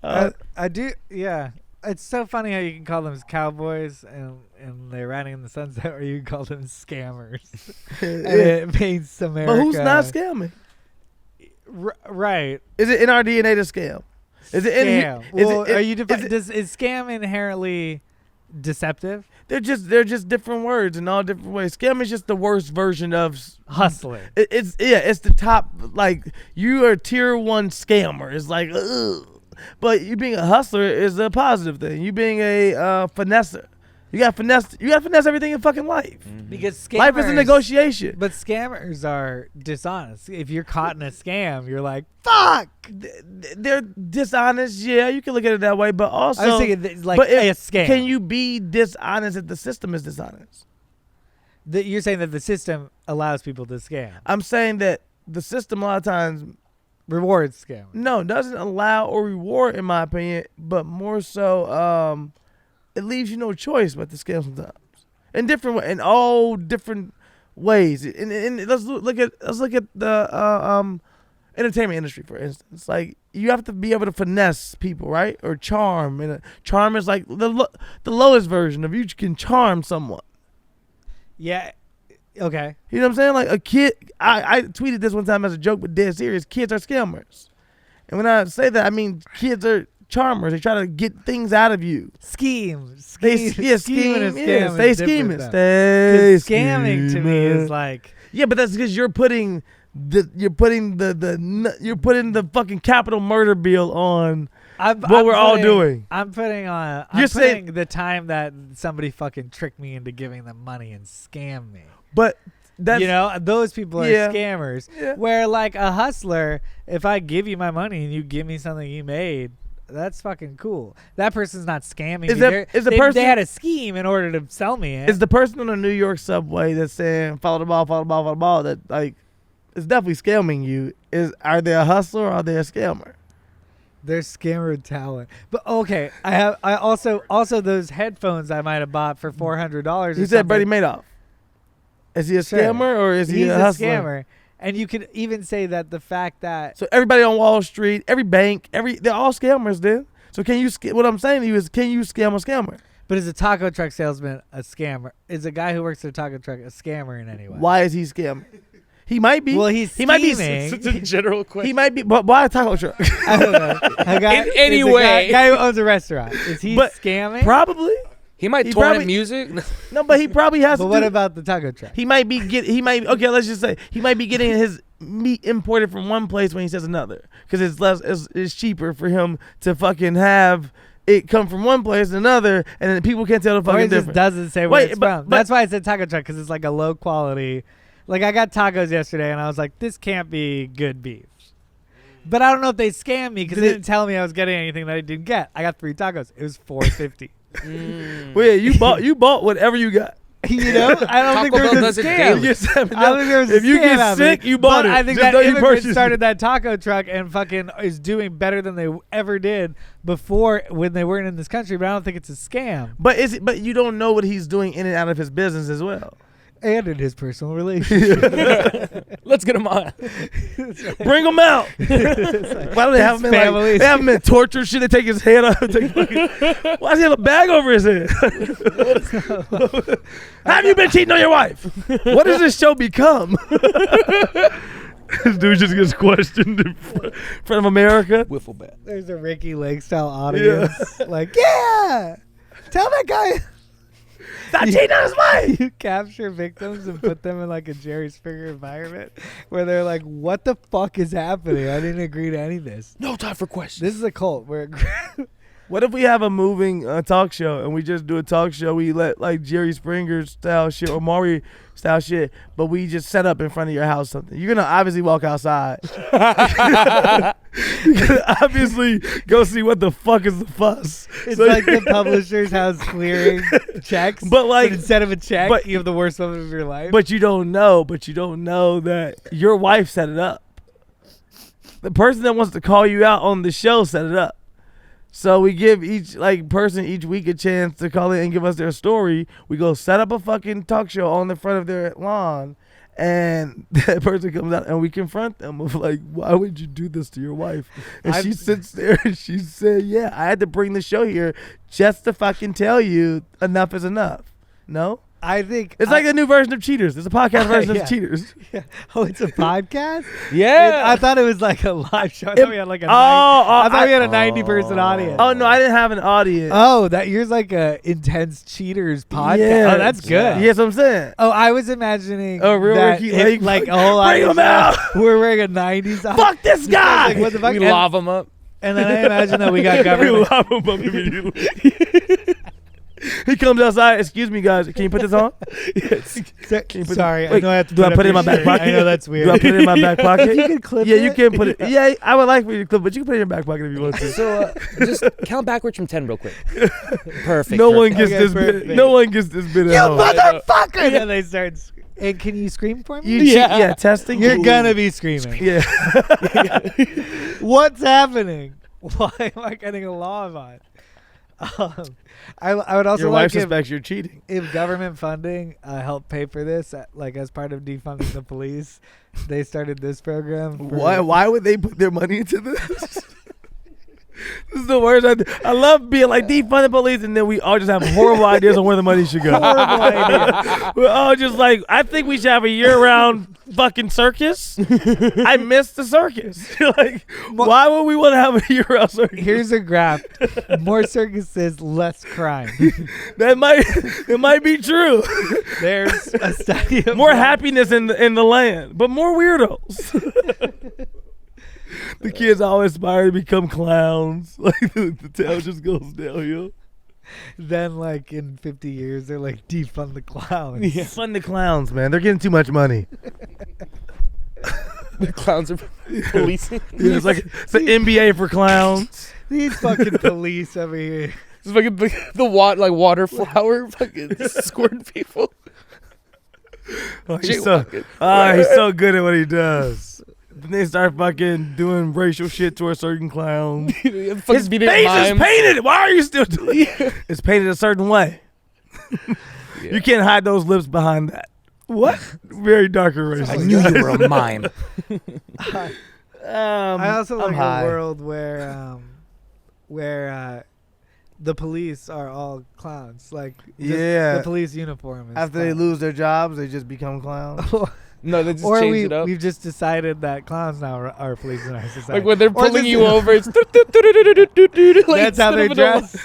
S3: I do, yeah. It's so funny how you can call them cowboys and they're riding in the sunset, or you can call them scammers. And it paints America.
S1: But who's not scamming?
S3: Right.
S1: Is it in our DNA to scam? Is it in
S3: Scam.
S1: here?
S3: Well, are you
S1: is
S3: is scam inherently deceptive?
S1: they're just different words in all different ways. Scam is just the worst version of
S3: Hustler.
S1: It's the top, like you are tier 1 scammer. It's like ugh. But you being a hustler is a positive thing. You being a finesser. You got finesse everything in fucking life.
S3: Because scammers,
S1: Life is a negotiation.
S3: But scammers are dishonest. If you're caught in a scam, you're like, fuck.
S1: They're dishonest. Yeah, you can look at it that way. But also,
S3: I was thinking that, like
S1: but
S3: a scam.
S1: Can you be dishonest if the system is dishonest?
S3: You're saying that the system allows people to scam.
S1: I'm saying that the system a lot of times
S3: Rewards scam.
S1: doesn't allow or reward, in my opinion, but more so it leaves you no choice but to scam sometimes in all different ways. And let's look at the entertainment industry, for instance. Like you have to be able to finesse people, right? Or charm, and charm is like the lowest version of you can charm someone.
S3: Yeah. Okay.
S1: You know what I'm saying? Like a kid, I tweeted this one time as a joke, but dead serious. Kids are scammers. And when I say that, I mean kids are charmers. They try to get things out of you.
S3: Scheme.
S1: Stay
S3: Scheming
S1: scheming.
S3: is
S1: Yeah, stay
S3: different,
S1: scheming.
S3: though.
S1: Stay
S3: 'Cause scamming to me
S1: scheming.
S3: is like,
S1: Yeah, but that's because you're putting the fucking capital murder bill on what we're all doing.
S3: I'm putting
S1: You're saying-
S3: the time that somebody fucking tricked me into giving them money and scammed me.
S1: But that's
S3: Those people are
S1: Yeah.
S3: scammers.
S1: Yeah.
S3: Where like a hustler, if I give you my money and you give me something you made, that's fucking cool. That person's not scamming me. They had a scheme in order to sell me it.
S1: is the person on the New York subway that's saying follow the ball, follow the ball, follow the ball, that like is definitely scamming you. Are they a hustler or are they a scammer?
S3: They're scammer talent. But okay, I also those headphones I might have bought for $400.
S1: He said Brady Madoff. Is he a
S3: Sure.
S1: scammer or is he
S3: He's
S1: a
S3: a
S1: hustler?
S3: scammer. And you could even say that the fact that
S1: So everybody on Wall Street, every bank, they're all scammers then. So what I'm saying to you is, can you scam a scammer?
S3: but is a taco truck salesman a scammer? Is a guy who works at a taco truck a scammer in any way?
S1: Why is he scamming? He might be.
S3: Well, he's
S1: he might be.
S3: scheming.
S2: It's a general question.
S1: He might be. But why a taco truck?
S3: I don't know. A guy,
S2: In any
S3: is a
S2: way.
S3: guy who owns a restaurant. Is he
S1: But
S3: scamming?
S1: Probably.
S2: He might
S1: He
S2: torrent
S1: probably-
S2: music.
S1: No, but he probably has
S3: But
S1: to.
S3: what
S1: do-
S3: about the taco truck?
S1: He might be okay. Let's just say he might be getting his meat imported from one place when he says another, because it's cheaper for him to fucking have it come from one place to another, and then people can't tell the
S3: Or
S1: fucking
S3: it just
S1: difference.
S3: doesn't say where
S1: Wait,
S3: it's
S1: but-
S3: from.
S1: but-
S3: That's why I said taco truck, because it's like a low quality. Like I got tacos yesterday, and I was like, this can't be good beef. But I don't know if they scammed me because
S1: Did
S3: they
S1: it-
S3: didn't tell me I was getting anything that I didn't get. I got 3 tacos. It was $4.50.
S1: Well, yeah, you bought whatever you got.
S3: You know, I don't think
S2: Taco
S3: there
S2: Bell
S3: was a
S2: does it
S3: scam.
S2: daily.
S1: You get seven-
S3: I don't think there was a
S1: if you
S3: scam
S1: get
S3: out of it.
S1: sick, you bought
S3: But
S1: it.
S3: I think
S1: Just
S3: that
S1: know you
S3: immigrant
S1: purchased
S3: started
S1: it.
S3: that taco truck and fucking is doing better than they ever did before when they weren't in this country. But I don't think it's a scam.
S1: But you don't know what he's doing in and out of his business as well.
S3: And in his personal relationship.
S2: Let's get him on.
S1: Bring him out. Why do they have him in
S3: families.
S1: they have him in torture shit? They take his head off. Why does he have a bag over his head? Have you been cheating on your wife? What does this show become? This dude just gets questioned in front of America.
S2: Wiffle bat.
S3: There's a Ricky Lake style audience. Like, yeah, tell that guy.
S1: Stop cheating on his wife.
S3: You capture victims and put them in like a Jerry Springer environment where they're like, what the fuck is happening? I didn't agree to any of this.
S2: No time for questions.
S3: This is a cult.
S1: What if we have a moving talk show and we just do a talk show? We let like Jerry Springer style shit or Maury style shit, but we just set up in front of your house something. You're gonna obviously walk outside. You're gonna obviously go see what the fuck is the fuss.
S3: It's
S1: So-
S3: like the publisher's house clearing checks.
S1: But like,
S3: instead of a check,
S1: but-
S3: you have the worst moment of your life.
S1: but you don't know that your wife set it up. The person that wants to call you out on the show set it up. So we give each person each week a chance to call in and give us their story. We go set up a fucking talk show on the front of their lawn, and that person comes out and we confront them of like, why would you do this to your wife? And she sits there and she said, yeah, I had to bring the show here just to fucking tell you enough is enough. No?
S3: I think
S1: It's like a new version of Cheaters. It's a podcast version
S3: Yeah.
S1: of Cheaters.
S3: Yeah. Oh, it's a podcast?
S2: Yeah.
S3: I thought it was like a live show. I
S1: It-
S3: thought we had like a
S1: I
S3: I thought we had a 90-person audience.
S1: Oh no, I didn't have an audience.
S3: Oh, that yours like a intense cheaters podcast.
S1: Yeah.
S3: Oh, that's good.
S1: Yeah, that's what I'm saying.
S3: Oh, I was imagining
S1: Oh, real
S3: that
S1: Ricky
S3: it-
S1: Lake.
S3: like a whole
S1: Bring
S3: audience
S1: him out.
S3: we're wearing a 90s outfit.
S1: Fuck this guy.
S3: Like, what the fuck?
S2: We lava him up.
S3: And then I imagine that we got
S1: We
S3: government.
S1: love him up immediately. He comes outside. Excuse me, guys. Can you put this on? Yes. Can you put
S3: Sorry,
S1: Wait,
S3: I know I have to
S1: do I put it in my
S3: your
S1: back
S3: shirt.
S1: pocket?
S3: I know that's weird.
S1: Do I put it in my back pocket?
S3: If you could clip
S1: Yeah,
S3: it.
S1: you can put it. Yeah, I would like for you to clip, but you can put it in your back pocket if you want to.
S2: So just count backwards from 10 real quick. Perfect.
S1: No one
S2: perfect.
S1: gets
S3: Okay,
S1: this bit.
S3: perfect.
S1: No one gets this bit
S3: You
S1: at home.
S3: motherfucker! And then they start. And can you scream for me?
S1: Yeah, testing.
S3: You're gonna be screaming.
S1: Yeah.
S3: What's happening? Why am I getting a law on? I would also
S1: Your
S3: like
S1: wife suspects you're cheating.
S3: if government funding helped pay for this, like as part of defunding the police, they started this program. for-
S1: Why would they put their money into this? This is the worst. I love being like defund the police, and then we all just have horrible ideas on where the money should go.
S3: Horrible idea.
S1: We're all just like, I think we should have a year-round fucking circus. I miss the circus. Like, why would we want to have a year-round circus?
S3: Here's a graph: more circuses, less crime.
S1: It might be true.
S3: There's a study of
S1: More happiness in the land, but more weirdos. The kids all aspire to become clowns. Like the town just goes downhill.
S3: Then, like in 50 years, they're like defund the clowns.
S1: Yeah. Fund the clowns, man. They're getting too much money.
S2: The clowns are policing.
S1: Yeah, it's an NBA for clowns.
S3: These fucking police over here.
S2: It's fucking the water flower fucking squirting people.
S1: He's so good at what he does. Then they start fucking doing racial shit to a certain clown. His face is painted. Why are you still doing it? It's painted a certain way.
S2: Yeah.
S1: You can't hide those lips behind that. What? Very dark and racist.
S2: I knew you were a mime.
S3: I also
S1: I'm
S3: like
S1: high.
S3: a world where the police are all clowns. Like, just
S1: Yeah.
S3: the police uniform. Is
S1: After they
S3: clowns.
S1: lose their jobs, they just become clowns.
S2: No, they just
S3: Or
S2: change it up.
S3: we've just decided that clowns now are police in our society.
S2: Like when they're
S3: Or
S2: pulling
S3: just-
S2: you over, it's
S3: That's how they're dressed.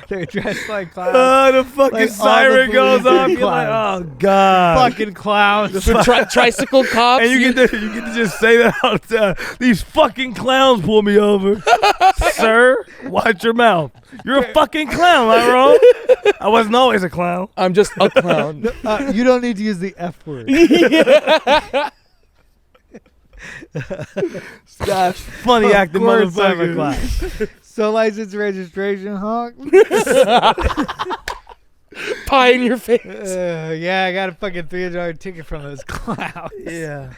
S3: They're dressed like clowns.
S1: Oh, the fucking
S3: Like, all
S1: siren
S3: the
S1: goes
S3: police
S1: off.
S3: are
S1: You're like,
S3: clowns.
S1: oh god.
S3: Fucking clowns.
S2: The tricycle cops.
S1: And you get to just say that all the time. These fucking clowns pull me over. Sir, watch your mouth. You're a fucking clown, am I wrong? I wasn't always a clown.
S2: I'm just a clown.
S3: You don't need to use the F word.
S1: That's funny acting,
S3: Of course I'm a
S1: motherfucker.
S3: clown. So license registration, honk.
S2: Pie in your face.
S3: Yeah, I got a fucking $300 ticket from those clowns.
S1: Yeah.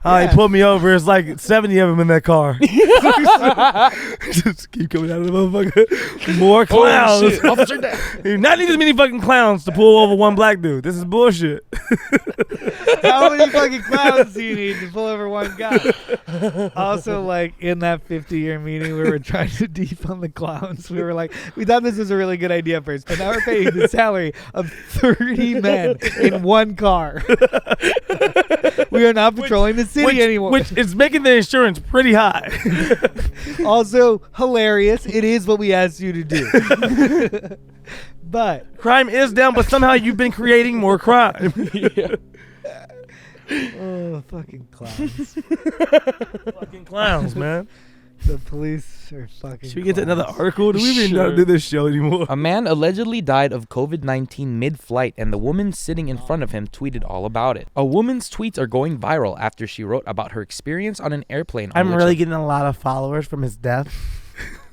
S1: How he pulled me over. It's like 70 of them in that car. Just keep coming out of the motherfucker. More clowns.
S2: Holy shit. Officer down.
S1: You not need as many fucking clowns to pull over one black dude. This is bullshit.
S3: How many fucking clowns do you need to pull over one guy? Also, like in that 50-year meeting, we were trying to defund the clowns. We were like, we thought this was a really good idea at first, but now we're paying the salary of 30 men in one car. We are not patrolling the city anymore.
S1: Which is making the insurance pretty high.
S3: Also hilarious. It is what we asked you to do. But
S1: Crime is down, but somehow you've been creating more crime.
S3: oh, fucking clowns.
S1: Fucking clowns, man.
S3: The police are fucking
S1: Should we get to another
S3: clowns.
S1: article? Do we even
S2: Sure.
S1: not do this show anymore?
S2: A man allegedly died of COVID-19 mid-flight, and the woman sitting in front of him tweeted all about it. A woman's tweets are going viral after she wrote about her experience on an airplane.
S1: I'm really getting a lot of followers from his death.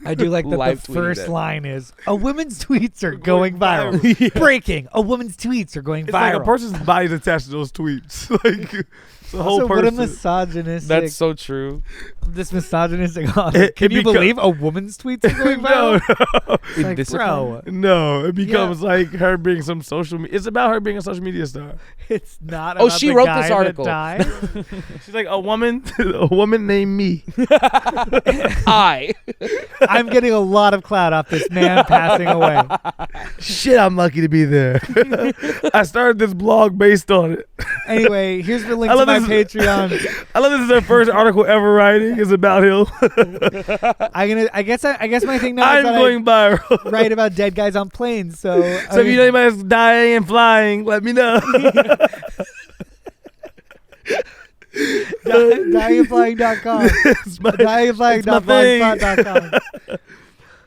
S3: I do like that
S2: Live
S3: the
S2: tweeted
S3: first
S2: it.
S3: line is, a woman's tweets are going viral.
S1: Yeah.
S3: Breaking, a woman's tweets are going
S1: It's
S3: viral.
S1: like a person's body's attached to those tweets. Like it's the whole
S3: Also, what a
S1: person.
S3: misogynistic.
S2: That's so true.
S3: this misogynistic. Can
S1: It
S3: you
S1: beco-
S3: believe a woman's tweets are going viral?
S1: no,
S2: In
S3: Like,
S2: this
S3: bro,
S1: no, it becomes like her being some social media. It's about her being a social media star.
S3: it's not.
S2: Oh,
S3: about
S2: she
S3: the
S2: wrote
S3: guy
S2: this
S3: that
S2: article.
S3: died.
S1: She's like a woman named me.
S3: I'm getting a lot of clout off this man passing away.
S1: Shit, I'm lucky to be there. I started this blog based on it.
S3: Anyway, here's the link
S1: I
S3: to
S1: love
S3: my
S1: this-
S3: Patreon.
S1: I love this is her first article ever writing. It's about him.
S3: I guess my thing now
S1: I'm
S3: is that
S1: going viral.
S3: I write about dead guys on planes. So,
S1: So if you know anybody that's dying and flying, let me know.
S3: dyingflying.com.
S1: It's my thing.
S3: dyingflying.blogspot.com.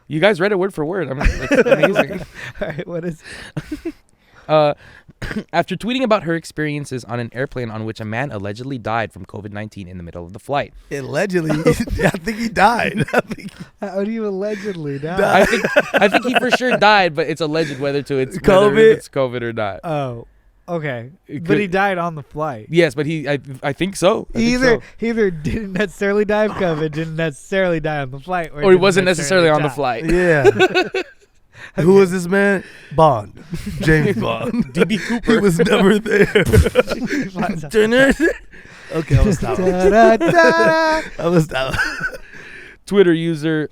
S2: You guys read it word for word. I mean, that's amazing.
S3: All right, what is?
S2: After tweeting about her experiences on an airplane on which a man allegedly died from COVID-19 in the middle of the flight.
S1: Allegedly, I think he died.
S3: How do you allegedly die?
S2: I think he for sure died, but it's alleged whether it's whether
S1: COVID?
S2: it's COVID or not.
S3: Oh, okay.
S2: It
S3: But
S2: could-
S3: he died on the flight.
S2: Yes, but I think so. I think so.
S3: He either didn't necessarily die of COVID, didn't necessarily die on the flight,
S2: Or he
S3: didn't
S2: wasn't necessarily on the
S3: die.
S2: flight.
S1: Yeah. Who was this man? Bond. James Bond.
S2: D.B. Cooper.
S1: He was never there. Okay, I'm gonna stop.
S3: Da-da-da-da.
S1: I'm gonna stop.
S2: Twitter user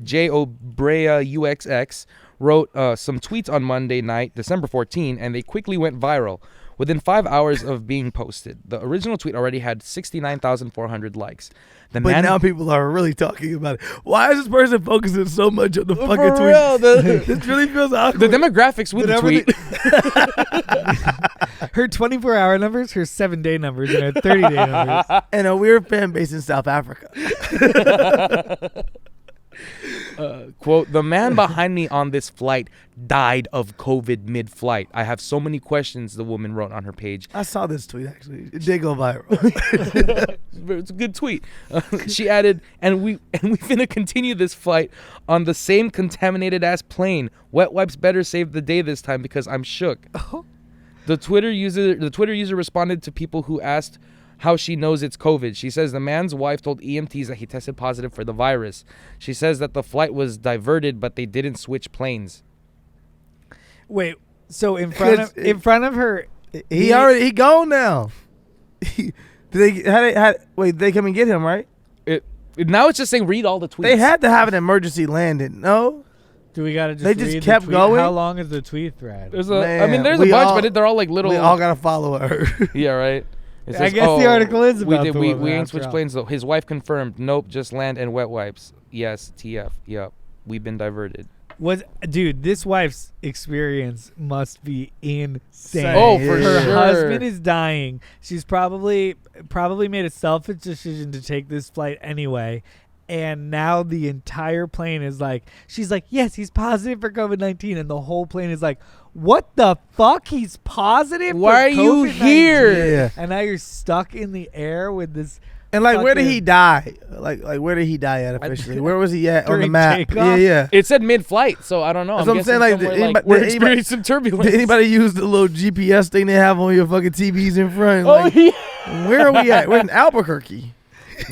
S2: JOBreaUXX wrote some tweets on Monday night, December 14, and they quickly went viral. Within 5 hours of being posted, the original tweet already had 69,400 likes. The
S1: But
S2: man
S1: now people are really talking about it. Why is this person focusing so much on the fucking
S2: For
S1: tweet?
S2: real,
S1: This really feels
S2: the
S1: awkward.
S2: demographics with the
S3: Whatever
S2: tweet.
S3: Her 24-hour numbers, her 7-day numbers, and her 30-day numbers.
S1: And a weird fan base in South Africa.
S2: Quote, the man behind me on this flight died of COVID mid-flight. I have so many questions, the woman wrote on her page.
S1: I saw this tweet actually. It did go viral.
S2: It's a good tweet. She added, and we finna continue this flight on the same contaminated ass plane. Wet wipes better save the day this time because I'm shook. The Twitter user responded to people who asked how she knows it's COVID. She says the man's wife told EMTs that he tested positive for the virus. She says that the flight was diverted, but they didn't switch planes.
S3: Wait, so in front of her,
S1: He gone now. Did they come and get him, right?
S2: Now it's just saying read all the tweets.
S1: They had to have an emergency landing. No?
S3: Do we gotta just?
S1: They just
S3: read
S1: kept
S3: the tweet?
S1: going?
S3: How long is the tweet thread?
S2: There's
S1: Man,
S2: there's a
S1: we
S2: bunch,
S1: all-
S2: but they're all like little.
S1: We all gotta follow her.
S2: Yeah, right. It
S3: I guess the article is about the
S2: we
S3: woman
S2: ain't
S3: after
S2: switched
S3: all.
S2: planes though. His wife confirmed. Nope, just land and wet wipes. Yes, TF. Yep, we've been diverted.
S3: Dude, this wife's experience must be insane.
S2: Oh, for
S3: Her
S2: sure.
S3: husband is dying. She's probably made a selfish decision to take this flight anyway. And now the entire plane is like, she's like, yes, he's positive for COVID-19. And the whole plane is like, what the fuck? He's positive?
S2: Why are
S3: for
S2: you
S3: COVID-19?
S2: here?
S1: Yeah.
S3: And now you're stuck in the air with this.
S1: And like, where did he
S3: Fucking-
S1: die? Like where did he die at officially? Where was he at on the
S3: During
S1: map?
S3: takeoff?
S1: Yeah, yeah.
S2: It said mid-flight, so I don't know.
S1: That's what I'm saying, like,
S2: somewhere,
S1: did anybody-
S2: we're
S1: did anybody-
S2: experiencing some turbulence.
S1: Did anybody use the little GPS thing they have on your fucking TVs in front?
S2: Oh
S1: Like,
S2: yeah.
S1: where are we at? We're in Albuquerque.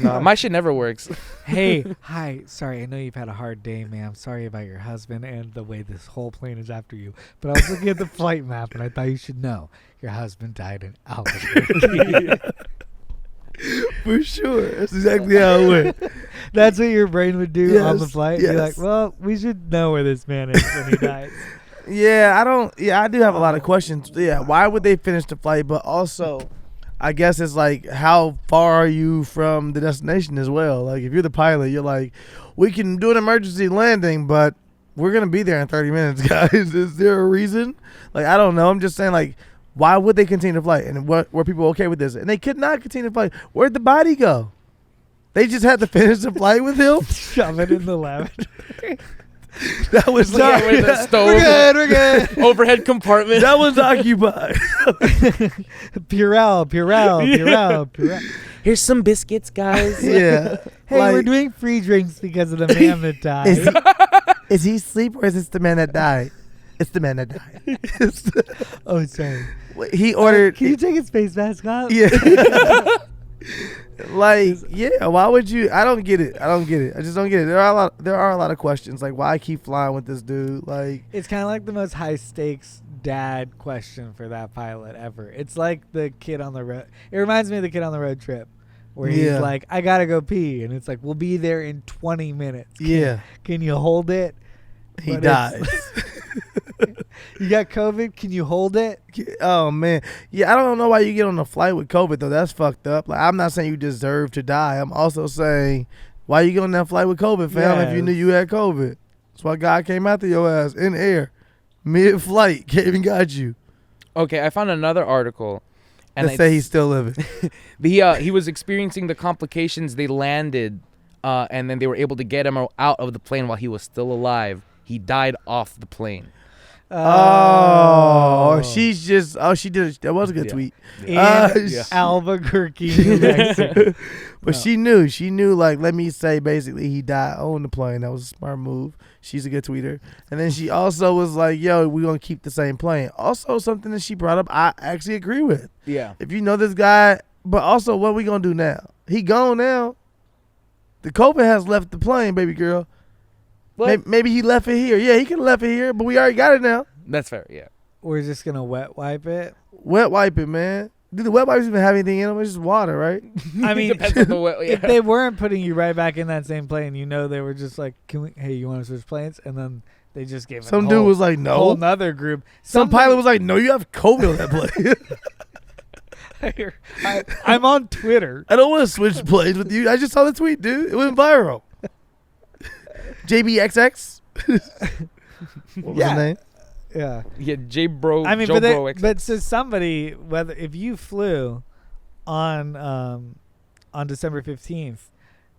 S2: No, my shit never works.
S3: Hey, hi. Sorry, I know you've had a hard day, ma'am. Sorry about your husband and the way this whole plane is after you. But I was looking at the flight map, and I thought you should know your husband died in Albuquerque.
S1: For sure. That's exactly how it went.
S3: That's what your brain would do on the
S1: Yes,
S3: flight. Be like,
S1: yes.
S3: well, we should know where this man is when he dies.
S1: I do have a lot of questions. Yeah, why would they finish the flight? But also, I guess it's like, how far are you from the destination as well? Like, if you're the pilot, you're like, we can do an emergency landing, but we're going to be there in 30 minutes, guys. Is there a reason? Like, I don't know. I'm just saying, like, why would they continue the flight? And were people okay with this? And they could not continue the flight. Where'd the body go? They just had to finish the flight with him?
S3: Shove it in the lavatory.
S1: That was
S2: Yeah, with the stove.
S3: We're good.
S2: Overhead compartment.
S1: That was occupied.
S3: Purell.
S2: Here's some biscuits, guys.
S1: Yeah.
S3: Hey, we're
S1: Like,
S3: doing free drinks because of the man that died.
S1: Is he asleep or is this the man that died? It's the man that died.
S3: Oh, sorry.
S1: He ordered.
S3: Can you take his face mask off?
S1: Yeah. Like, yeah. Why would you? I don't get it. I just don't get it. There are a lot of questions. Like, why keep flying with this dude? Like,
S3: It's kind of like the most high stakes dad question for that pilot ever. It's like the kid on the road. It reminds me of the kid on the road trip where he's
S1: Yeah.
S3: like, I gotta go pee, and it's like, we'll be there in 20 minutes.
S1: yeah.
S3: Can you hold it?
S1: He
S3: But
S1: dies.
S3: You got COVID? Can you hold it?
S1: Oh man. Yeah. I don't know why you get on a flight with COVID though. That's fucked up. Like, I'm not saying you deserve to die. I'm also saying, why you get on that flight with COVID, fam? If you knew you had COVID, that's why God came after your ass in air, mid-flight, came and got you.
S2: Okay, I found another article. And
S1: Let's say he's still living.
S2: he was experiencing the complications. They landed, and then they were able to get him out of the plane while he was still alive. He died off the plane.
S1: Oh, she's just. Oh, she did. That was a good
S2: Yeah.
S1: tweet.
S3: In
S2: Yeah.
S3: Albuquerque, New Mexico.
S1: But she knew. She knew. Like, let me say, basically, he died on the plane. That was a smart move. She's a good tweeter. And then she also was like, "Yo, we're gonna keep the same plane." Also, something that she brought up, I actually agree with.
S2: Yeah.
S1: If you know this guy, but also, what we gonna do now? He gone now. The COVID has left the plane, baby girl.
S2: But
S1: Maybe he left it here. Yeah, he could have left it here, but we already got it now.
S2: that's fair. Yeah.
S3: We're just gonna wet wipe it.
S1: Wet wipe it, man. Do the wet wipes even have anything in them? It's just water, right?
S3: I mean,
S2: Depends on the way.
S3: if
S2: Yeah.
S3: they weren't putting you right back in that same plane, you know they were just like, "Can we? Hey, you want to switch planes?" And then they just gave it
S1: Some
S3: a
S1: dude
S3: whole,
S1: was like,
S3: whole
S1: no.
S3: nother group.
S1: Some pilot was like, no, you have COVID on that plane.
S3: I'm on Twitter.
S1: I don't want to switch planes with you. I just saw the tweet, dude. It went viral. JBXX. What was
S3: Yeah.
S1: his name?
S3: Yeah,
S2: Yeah, J Bro.
S3: I mean,
S2: Joe
S3: but
S2: Bro.
S3: but so somebody, whether if you flew on December 15th,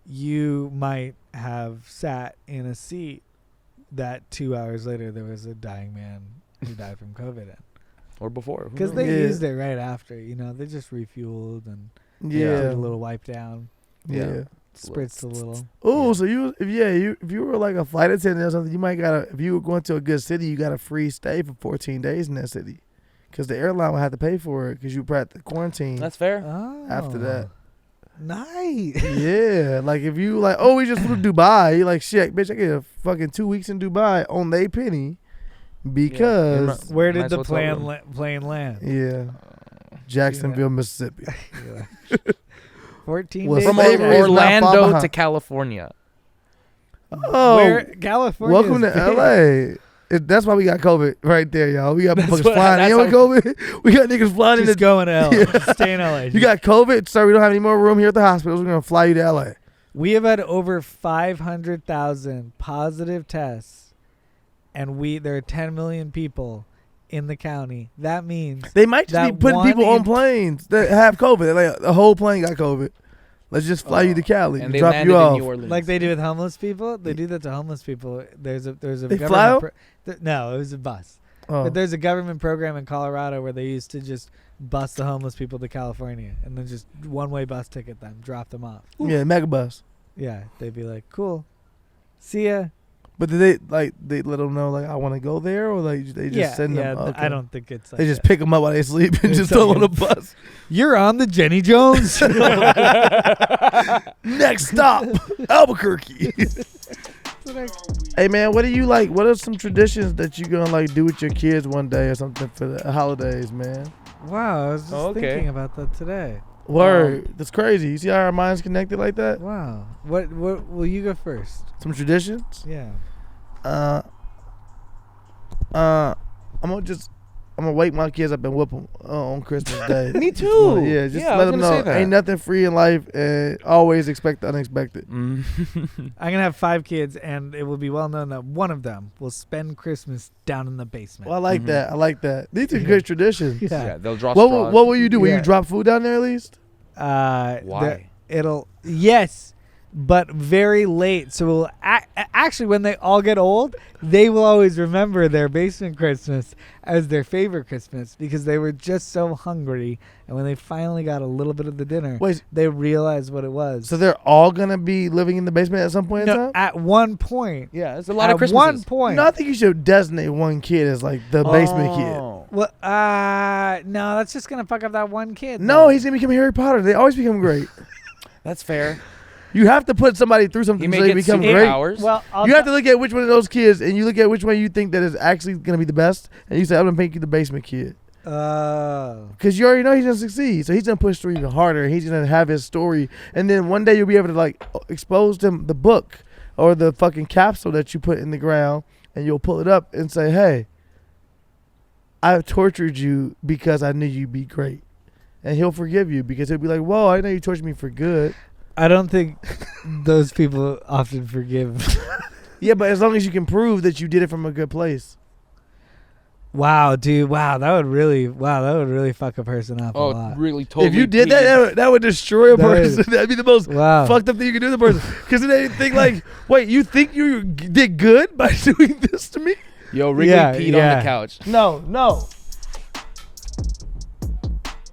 S3: you might have sat in a seat that 2 hours later there was a dying man who died from COVID in.
S2: or before. Who
S3: Because
S2: knows?
S3: they
S1: Yeah.
S3: used it right after, you know, they just refueled and did
S1: Yeah.
S3: a little wipe down,
S1: Yeah.
S3: spritzed a little.
S1: Oh,
S2: Yeah.
S1: so if you were like a flight attendant or something, you might if you were going to a good city, you got a free stay for 14 days in that city, because the airline would have to pay for it because you had to quarantine
S2: That's fair.
S3: Oh,
S1: after that.
S3: Nice.
S1: Yeah, like if you like, oh, we just flew to Dubai, you're like, shit, bitch, I get a fucking 2 weeks in Dubai on they penny, because
S3: Where did
S2: Nice
S3: the
S2: hotel room.
S3: plane land?
S1: yeah, Jacksonville, Mississippi.
S3: 14
S1: Well,
S3: days.
S2: From
S1: Slavery is not far
S2: Orlando
S1: behind.
S2: to California.
S1: Oh,
S3: Where California?
S1: welcome to LA. That's why we got COVID right there, y'all. We got motherfuckers flying in with COVID. We got niggas flying in.
S3: Just going to LA. Just stay in LA.
S1: You got COVID, sir. We don't have any more room here at the hospitals. We're gonna fly you to LA.
S3: We have had over 500,000 positive tests, and there are 10 million people in the county. That means
S1: They might just be
S3: that
S1: putting
S3: one
S1: people on
S3: in-
S1: planes that have COVID. They're like, the whole plane got COVID. Let's just fly you to Cali
S2: And they
S1: drop
S2: landed
S1: you
S2: in
S1: off.
S2: New Orleans.
S3: like they do with homeless people. They do that to homeless people. There's a
S1: They
S3: government
S1: fly 'em?
S3: no, it was a bus.
S1: Oh.
S3: But there's a government program in Colorado where they used to just bus the homeless people to California and then just one-way bus ticket them, drop them off.
S1: Yeah, megabus.
S3: Yeah, they'd be like, "Cool, see ya."
S1: But did they let them know like I want to go there, or like they just send them? Okay.
S3: I don't think it's. Like
S1: They just
S3: that.
S1: pick them up while they sleep and
S3: It's
S1: just throw them on
S3: like-
S1: a bus.
S3: You're on the Jenny Jones.
S1: Next stop, Albuquerque. Hey man, what do you like? What are some traditions that you gonna like do with your kids one day or something for the holidays, man?
S3: Wow, I was just
S2: Okay.
S3: thinking about that today.
S1: Word, that's crazy. You see how our minds connected like that?
S3: Wow. What will you go first?
S1: Some traditions.
S3: Yeah.
S1: I'm gonna wake my kids up and whoop them on Christmas Day.
S2: Me too.
S1: Yeah, just
S2: I
S1: let
S2: was
S1: them
S2: gonna say
S1: know
S2: that.
S1: ain't nothing free in life, and always expect the unexpected.
S3: I'm gonna have 5 kids, and it will be well known that one of them will spend Christmas down in the basement.
S1: Well, I like that. I like that. These are good traditions.
S2: Yeah, they'll draw
S1: What
S2: straws.
S1: will you do? Will
S3: Yeah.
S1: you drop food down there at least?
S2: Why?
S3: Yes, but very late. So we'll actually, when they all get old, they will always remember their basement Christmas as their favorite Christmas because they were just so hungry, and when they finally got a little bit of the dinner,
S1: Wait,
S3: they realized what it was.
S1: so they're all gonna be living in the basement at some point in
S3: no,
S1: time?
S3: at one point.
S2: Yeah, it's a lot
S3: At
S2: of Christmases.
S3: one point.
S1: No, I think you should designate one kid as like the basement kid.
S2: Oh.
S3: Well, no, that's just gonna fuck up that one kid.
S1: No,
S3: though.
S1: he's gonna become Harry Potter. They always become great.
S2: That's fair.
S1: You have to put somebody through
S2: He
S1: something
S2: may
S1: so they
S2: get
S1: become
S2: superpowers.
S1: great.
S2: Powers.
S3: Well,
S1: You have to look at which one of those kids, and you look at which one you think that is actually gonna be the best, and you say, "I'm gonna make you the basement kid," because you already know he's gonna succeed. So he's gonna push through even harder. He's gonna have his story, and then one day you'll be able to like expose them the book or the fucking capsule that you put in the ground, and you'll pull it up and say, "Hey, I tortured you because I knew you'd be great," and he'll forgive you because he'll be like, "Whoa, I know you tortured me for good."
S3: I don't think those people often forgive.
S1: Yeah, but as long as you can prove that you did it from a good place.
S3: Wow, dude. Wow, that would really fuck a person up a
S2: Oh,
S3: lot.
S2: really? Totally.
S1: If you did
S2: please.
S1: that would destroy a
S3: That would-
S1: person. That'd be the most
S3: Wow.
S1: fucked up thing you can do to the person. Because then they think like, wait, you think you did good by doing this to me?
S2: Yo, Wrigley
S3: Yeah,
S2: peed on
S3: yeah.
S2: the couch.
S1: No.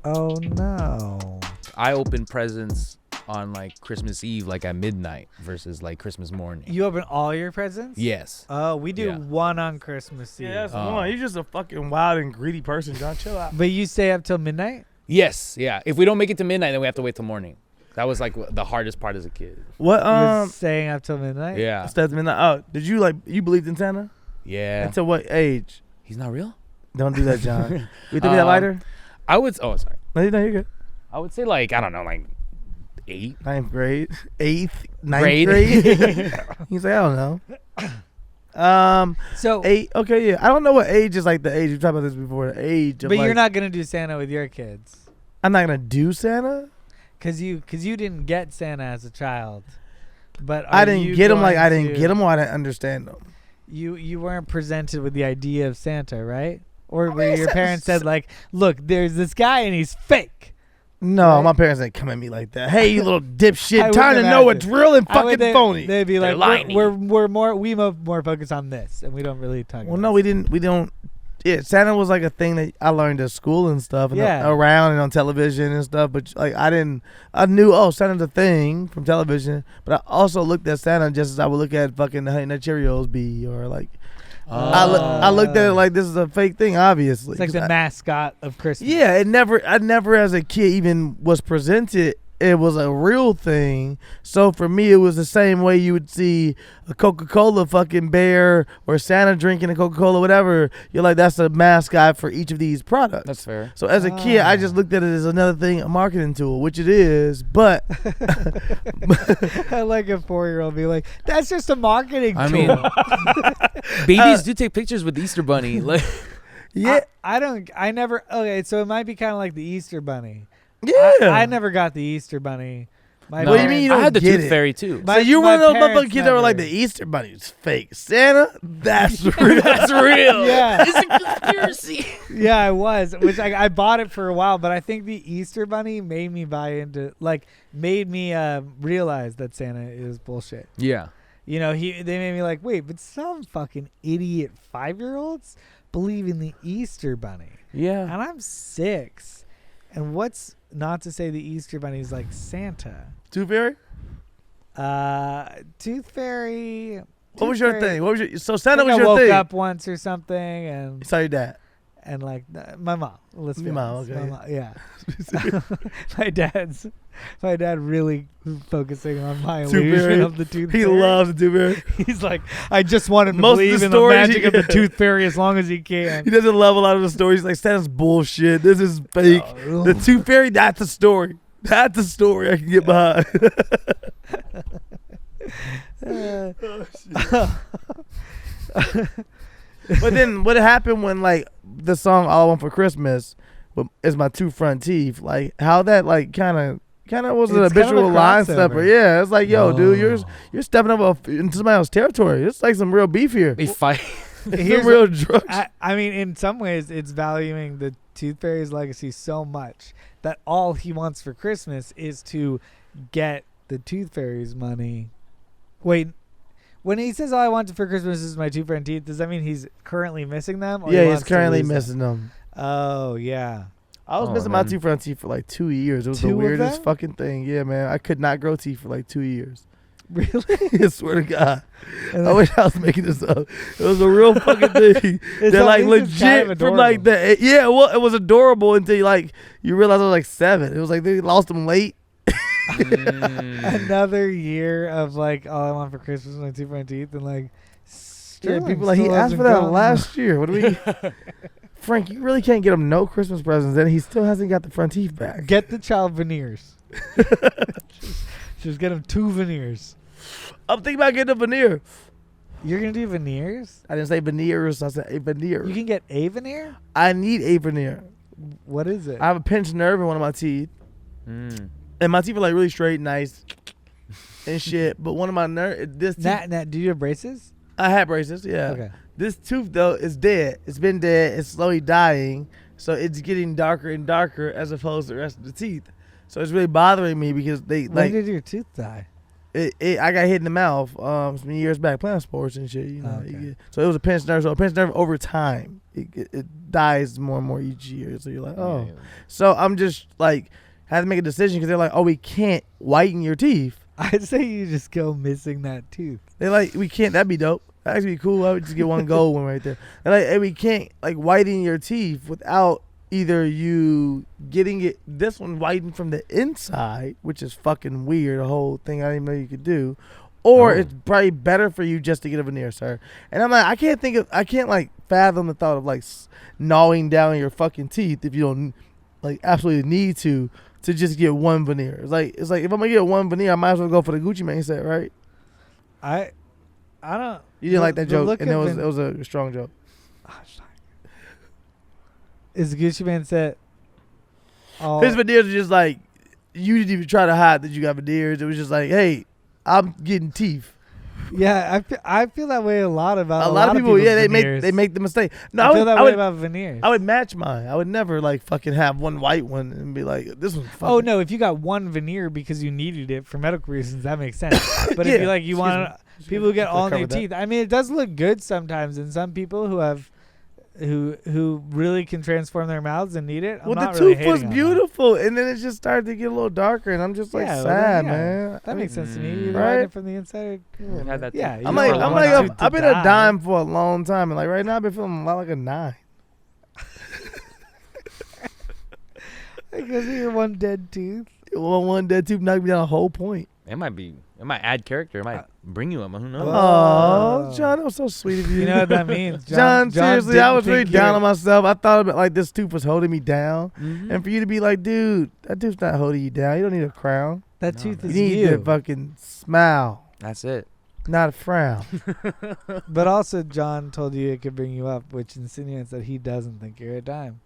S3: Oh no.
S2: I open presents on like Christmas Eve, like at midnight, versus like Christmas morning.
S3: You open all your presents?
S2: Yes.
S3: Oh, we do
S2: Yeah.
S3: one on Christmas Eve.
S1: Yeah, that's
S2: Oh.
S1: one. You're just a fucking wild and greedy person, John. Chill out.
S3: But you stay up till midnight?
S2: Yes. Yeah. If we don't make it to midnight, then we have to wait till morning. That was like the hardest part as a kid.
S1: What
S3: You're staying up till midnight?
S2: Yeah.
S1: Steps midnight. Oh, did you you believed in Santa?
S2: Yeah.
S1: Until what age?
S2: He's not real.
S1: Don't do that, John. You think that lighter?
S2: I would. Oh, sorry.
S1: No, you're good.
S2: I would say like I don't know, like 8.
S1: 9th grade, 8th, 9th
S2: Grade.
S1: grade. He's like, I don't know.
S3: So
S1: 8. Okay, yeah. I don't know what age is like the age. We talked about this before. The age of
S3: but you're
S1: like-
S3: not gonna do Santa with your kids.
S1: I'm not gonna do Santa.
S3: Cause you didn't get Santa as a child. But
S1: I
S3: are
S1: didn't
S3: you
S1: get him like
S3: going
S1: I didn't
S3: to-
S1: get him or I didn't understand them.
S3: You weren't presented with the idea of Santa, right? Or
S1: I
S3: where
S1: mean,
S3: your parents said like, look, there's this guy and he's fake.
S1: No,
S3: Right.
S1: my parents didn't come at me like that. Hey, you little dipshit!
S3: I
S1: Time to
S3: wouldn't
S1: know what's
S3: imagine.
S1: real and
S3: I would-
S1: fucking phony.
S3: They'd be
S2: They're
S3: like,
S2: lying.
S3: we're more focused on this, and we don't really talk.
S1: Well,
S3: about
S1: no, we didn't. We don't. Yeah, Santa was like a thing that I learned at school and stuff, and
S3: Yeah.
S1: around and on television and stuff. But like, I didn't. I knew, oh, Santa's a thing from television, but I also looked at Santa just as I would look at fucking the Honey Nut Cheerios be or like. I looked at it like this is a fake thing, obviously.
S3: It's like
S1: 'Cause
S3: the mascot of Christmas.
S1: Yeah, I never as a kid even was presented it was a real thing. So for me, it was the same way you would see a Coca-Cola fucking bear or Santa drinking a Coca-Cola, whatever. You're like, that's a mascot for each of these products.
S2: That's fair.
S1: So as a kid, I just looked at it as another thing, a marketing tool, which it is. But
S3: I like a 4-year-old be like, that's just a marketing tool.
S2: I mean, babies do take pictures with the Easter Bunny. Like,
S1: yeah,
S3: I never. Okay, so it might be kind of like the Easter Bunny.
S1: yeah.
S3: I never got the Easter Bunny. My
S2: no,
S1: What do you mean you
S2: I
S1: don't
S2: had the
S1: get
S2: Tooth
S1: it?
S2: Fairy too.
S1: So you one of those motherfucking
S3: parents
S1: kids that were like, the
S3: never.
S1: Easter Bunny is fake. Santa, that's real.
S2: That's real.
S3: Yeah.
S2: It's a conspiracy.
S3: Yeah, I was. Which I bought it for a while, but I think the Easter Bunny made me buy into, like, made me realize that Santa is bullshit.
S2: Yeah.
S3: You know, they made me like, wait, but some fucking idiot 5-year-olds believe in the Easter Bunny.
S2: Yeah.
S3: And I'm 6. And what's not to say the Easter Bunny is like Santa?
S1: Tooth Fairy?
S3: Tooth Fairy.
S1: What was your thing? What was your, so Santa
S3: I
S1: was your
S3: woke
S1: thing.
S3: up once or something and
S1: Saw your dad.
S3: like my mom. Let's be
S1: Your mom,
S3: honest.
S1: okay.
S3: My mom, yeah. my dad really focusing on my
S1: Tooth
S3: illusion
S1: Fairy.
S3: of the Tooth
S1: He
S3: Fairy.
S1: loves the Tooth Fairy.
S3: He's like, I just want him to
S1: Most of
S3: believe
S1: the
S3: in the
S1: stories
S3: magic of the Tooth Fairy as long as he can.
S1: He doesn't love a lot of the stories. He's like, Santa's bullshit. This is fake.
S3: Oh.
S1: The Tooth Fairy, that's the story. That's the story I can get behind. But then what happened when, like, the song All I Want for Christmas is my two front teeth? Like, how that, like, kind of was an
S3: It's kind of
S1: habitual
S3: a
S1: line
S3: crossover.
S1: stepper. Yeah, it's like, yo, dude,
S3: Oh.
S1: you're stepping up into somebody else's territory. It's like some real beef here.
S2: They fight.
S3: Here's
S1: Some real drugs.
S3: I mean, in some ways, it's valuing the Tooth Fairy's legacy so much that all he wants for Christmas is to get the Tooth Fairy's money. Wait, when he says all I want for Christmas is my two front teeth, does that mean he's currently missing them? Or
S1: Yeah,
S3: he
S1: he's
S3: wants to
S1: currently
S3: lose them?
S1: missing them.
S3: Oh, yeah.
S1: I was
S2: Oh,
S1: missing my
S2: man.
S1: two front teeth for like 2 years. It was
S3: Two
S1: the
S3: of
S1: weirdest
S3: them?
S1: fucking thing. Yeah, man. I could not grow teeth for like 2 years.
S3: Really?
S1: I swear to God.
S3: And
S1: I wish I was making this up. It was a real fucking thing.
S3: It's
S1: They're like
S3: at least it's kind of
S1: legit from like
S3: adorable.
S1: the yeah. Well, it was adorable until you realize I was like 7. It was like they lost them late.
S3: Another year of like all I want for Christmas is my two front teeth, and like
S1: Yeah,
S3: Sterling
S1: people like he
S3: still
S1: asked
S3: hasn't
S1: for that
S3: gotten
S1: last year. What do we? Frank, you really can't get him no Christmas presents, and he still hasn't got the front teeth back.
S3: Get the child veneers. just get him 2 veneers.
S1: I'm thinking about getting a veneer.
S3: You're gonna do veneers?
S1: I didn't say veneers. I said a veneer.
S3: You can get a veneer.
S1: I need a veneer.
S3: What is it?
S1: I have a pinched nerve in one of my teeth,
S2: Mm.
S1: and my teeth are like really straight, nice, and shit. But one of my this tooth,
S3: Nat, do you have braces?
S1: I had braces. Yeah.
S3: Okay.
S1: This tooth though is dead. It's been dead. It's slowly dying. So it's getting darker and darker as opposed to the rest of the teeth. So it's really bothering me because they
S3: When
S1: like
S3: did your tooth die?
S1: I got hit in the mouth some years back playing sports and shit. You know.
S3: Okay.
S1: So it was a pinched nerve. So a pinched nerve over time it dies more and more each year. So you're like, oh.
S2: Yeah.
S1: So I'm just like had to make a decision because they're like, oh, we can't whiten your teeth.
S3: I'd say you just go missing that tooth.
S1: They're like, we can't. That'd be dope. That'd actually be cool. I would just get one gold one right there. They're like, hey, we can't like whiten your teeth without either you getting this one whitened from the inside, which is fucking weird. A whole thing I didn't know you could do, or
S2: Oh.
S1: it's probably better for you just to get a veneer, sir. And I'm like, I can't like fathom the thought of like gnawing down your fucking teeth if you don't like absolutely need to just get one veneer. It's like if I'm gonna get one veneer, I might as well go for the Gucci Mane set, right?
S3: I don't.
S1: You didn't like that
S3: the
S1: joke,
S3: look
S1: and it
S3: of
S1: was a strong joke.
S3: Is Gucci Mane set? All,
S1: His veneers are just like you didn't even try to hide that you got veneers. It was just like, hey, I'm getting teeth.
S3: yeah, I feel that way a lot about
S1: A lot of people, yeah, they
S3: veneers.
S1: make the mistake. No,
S3: I feel that
S1: I
S3: way
S1: would,
S3: about veneers.
S1: I would match mine. I would never like fucking have one white one and be like, this one's fucking.
S3: Oh no! If you got one veneer because you needed it for medical reasons, that makes sense. But if
S1: Yeah.
S3: you like, you
S1: Excuse
S3: want
S1: me.
S3: people who get
S1: I
S3: all in their
S1: covered that.
S3: teeth. I mean, it does look good sometimes, and some people who have, who really can transform their mouths and need it. I'm
S1: Well,
S3: not
S1: the
S3: really
S1: tooth was
S3: hating on that.
S1: beautiful, and then it just started to get a little darker, and I'm just like
S3: Yeah, well,
S1: sad,
S3: then, yeah.
S1: man.
S3: That makes sense to me. You
S2: Mm.
S3: either
S1: Right?
S3: like it from the inside.
S1: Yeah,
S2: Had that
S3: Yeah,
S2: too.
S3: you
S1: I'm
S3: don't
S1: like,
S3: really
S1: I'm
S3: want
S1: like,
S3: it to
S1: I've been
S3: die.
S1: a dime for a long time, and like right now, I've been feeling a lot like a 9.
S3: Because of your one dead tooth.
S1: 1-1 dead tooth knocked me down a whole point.
S2: It might add character. It might bring you up. Who knows?
S1: Oh, John, that was so sweet of you.
S3: You know what that means,
S1: John, seriously, I was really
S3: didn't
S1: down
S3: think
S1: on myself. I thought about like this tooth was holding me down.
S2: Mhm.
S1: And for you to be like, dude, that tooth's not holding you down. You don't need a crown.
S3: That
S2: No,
S3: tooth
S2: man.
S3: is
S1: You need to fucking smile,
S2: That's it.
S1: not a frown.
S3: But also, John told you it could bring you up, which insinuates that he doesn't think you're a dime.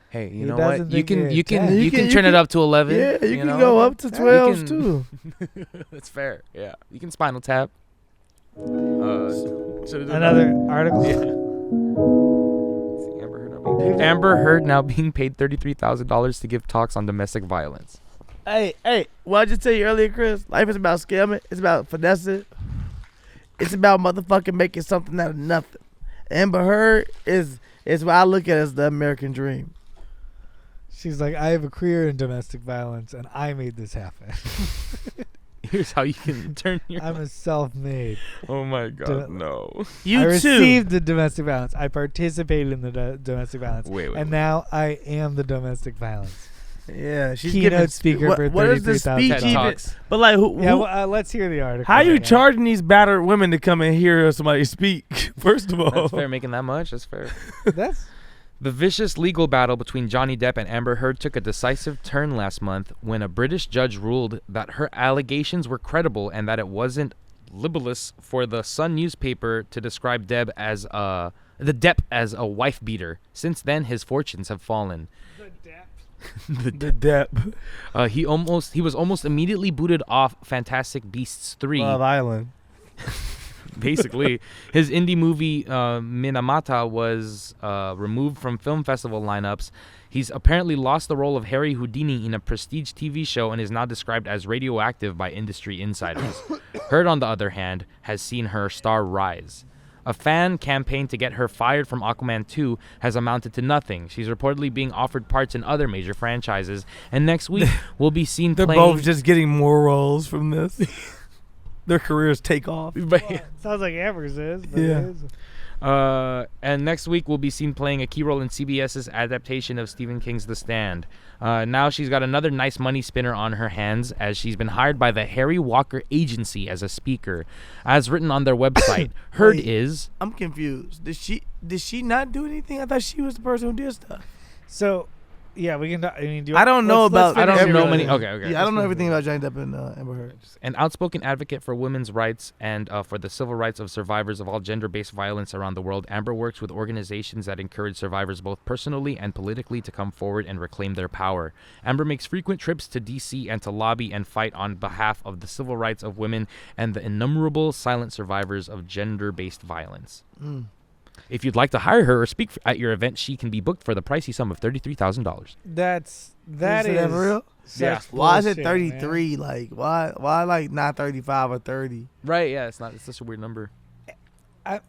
S2: Hey,
S3: He
S2: you know
S3: doesn't
S2: what? You
S3: think
S2: can
S3: you're a
S2: you can
S3: 10.
S2: you
S1: You
S2: can
S1: can-
S2: turn
S1: you
S2: it
S1: can-
S2: up to 11.
S1: Yeah, you can
S2: know?
S1: go up to
S2: Yeah,
S1: 12s
S2: can-
S1: too.
S2: That's fair. Yeah, you can spinal tap.
S3: Another article.
S2: Amber Heard now being paid $33,000 to give talks on domestic violence.
S1: Hey, what I just tell you earlier, Chris? Life is about scamming. It's about finessing. It's about motherfucking making something out of nothing. Amber Heard is what I look at as the American dream.
S3: She's like, I have a career in domestic violence, and I made this happen.
S2: Here's how you can turn your.
S3: I'm a self-made.
S2: Oh my
S3: Do-
S2: God, no.
S3: I
S1: You too.
S3: received the domestic violence. I participated in the domestic violence.
S2: Wait.
S3: And now I am the domestic violence.
S1: Yeah, she's
S3: Keynote
S1: giving
S3: speaker for
S1: what is the speech
S2: TED
S3: $33,000.
S1: even?
S2: Talks.
S1: But like, who,
S3: Yeah, well, let's hear the article.
S1: how you
S3: again.
S1: charging these battered women to come and hear somebody speak? First of all,
S2: That's fair. Making that much? That's fair.
S3: That's
S2: The vicious legal battle between Johnny Depp and Amber Heard took a decisive turn last month when a British judge ruled that her allegations were credible and that it wasn't libelous for the Sun newspaper to describe Depp as a wife beater. Since then, his fortunes have fallen.
S1: the depth.
S2: He was almost immediately booted off Fantastic Beasts 3.
S1: Love Island.
S2: Basically, his indie movie Minamata was removed from film festival lineups. He's apparently lost the role of Harry Houdini in a prestige TV show and is now described as radioactive by industry insiders. Heard, on the other hand, has seen her star rise. A fan campaign to get her fired from Aquaman 2 has amounted to nothing. She's reportedly being offered parts in other major franchises, and next week we'll be seen
S1: They're
S2: playing...
S1: both just getting more roles from this. Their careers take off.
S3: sounds like Amber's is. But
S1: Yeah.
S3: it is.
S2: And next week we'll be seen playing a key role in CBS's adaptation of Stephen King's The Stand. Now she's got another nice money spinner on her hands as she's been hired by the Harry Walker Agency as a speaker. As written on their website, Heard
S1: Wait.
S2: is...
S1: I'm confused. Did she not do anything? I thought she was the person who did stuff.
S3: So, yeah, we can. I mean,
S1: I don't know about.
S2: I don't
S1: everything.
S2: know many... Okay.
S1: Yeah, I don't know everything about Johnny Depp and Amber Heard.
S2: An outspoken advocate for women's rights and for the civil rights of survivors of all gender-based violence around the world, Amber works with organizations that encourage survivors both personally and politically to come forward and reclaim their power. Amber makes frequent trips to D.C. and to lobby and fight on behalf of the civil rights of women and the innumerable silent survivors of gender-based violence. If you'd like to hire her or speak at your event, she can be booked for the pricey sum of $33,000.
S3: that
S1: Is
S3: is
S1: that real?
S3: such
S2: Yeah.
S1: Why is it
S3: bullshit,
S1: 33? Like, why like not 35 or 30?
S2: Right? Yeah, it's such a weird number.
S3: man.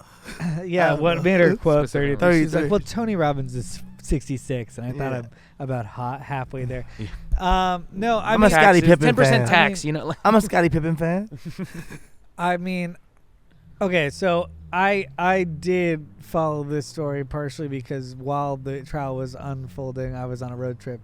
S3: Yeah, what made her quote
S2: Specific
S3: 33? She's
S1: 33.
S3: like, well, Tony Robbins is 66, and I thought
S1: Yeah.
S3: I'm about halfway there.
S2: Yeah.
S3: No, I
S1: I'm
S3: mean,
S1: a Scottie
S2: Taxes,
S1: Pippen
S2: 10%
S1: fan.
S2: tax, you know. Like,
S1: I'm a Scottie Pippen fan.
S3: I mean, okay, so I did follow this story partially because while the trial was unfolding, I was on a road trip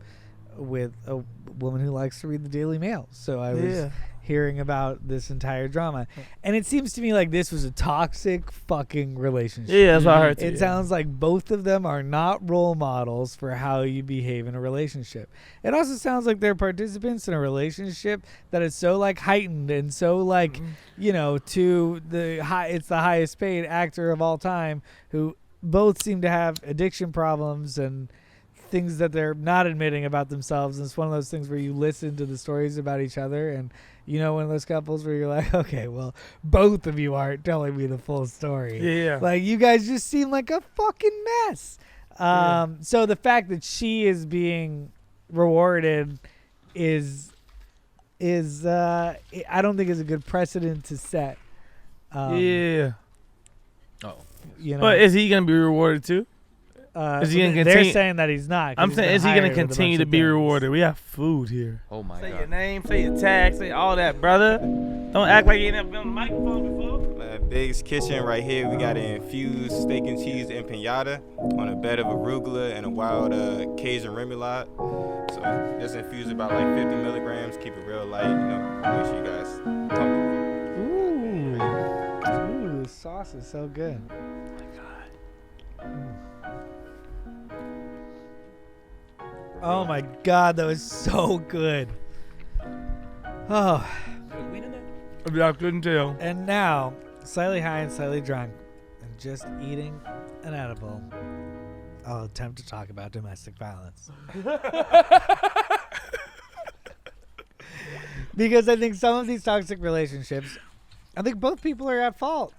S3: with a woman who likes to read the Daily Mail. So I was
S1: Yeah.
S3: hearing about this entire drama. And it seems to me like this was a toxic fucking relationship.
S1: Yeah, that's what I heard. Too.
S3: It sounds like both of them are not role models for how you behave in a relationship. It also sounds like they're participants in a relationship that is so like heightened and so like, you know, to it's the highest paid actor of all time, who both seem to have addiction problems and things that they're not admitting about themselves. And it's one of those things where you listen to the stories about each other, and you know, one of those couples where you're like, okay, well, both of you aren't telling me the full story.
S1: Yeah.
S3: Like, you guys just seem like a fucking mess.
S1: Yeah.
S3: So the fact that she is being rewarded is I don't think is a good precedent to set.
S1: Yeah.
S3: You know,
S1: But is he gonna be rewarded too? is he gonna
S3: they're
S1: continue-
S3: saying that he's not. 'cause
S1: I'm
S3: he's
S1: saying,
S3: been
S1: is he gonna
S3: hired with a
S1: continue
S3: bunch
S1: to
S3: of
S1: be
S3: things.
S1: rewarded? We have food here.
S2: oh my
S1: Say your
S2: God.
S1: name, say your tag, say all that, brother. Don't act like you ain't never been on the microphone before.
S4: Big's Kitchen right here. We got an infused steak and cheese empanada on a bed of arugula and a wild Cajun remoulade. So just infuse about like 50 milligrams. Keep it real light. Make sure you guys comfortable.
S3: Ooh, the sauce is so good. Oh my god, that was so good. Oh.
S1: I couldn't tell.
S3: And now, slightly high and slightly drunk, and just eating an edible, I'll attempt to talk about domestic violence. Because I think some of these toxic relationships, I think both people are at fault.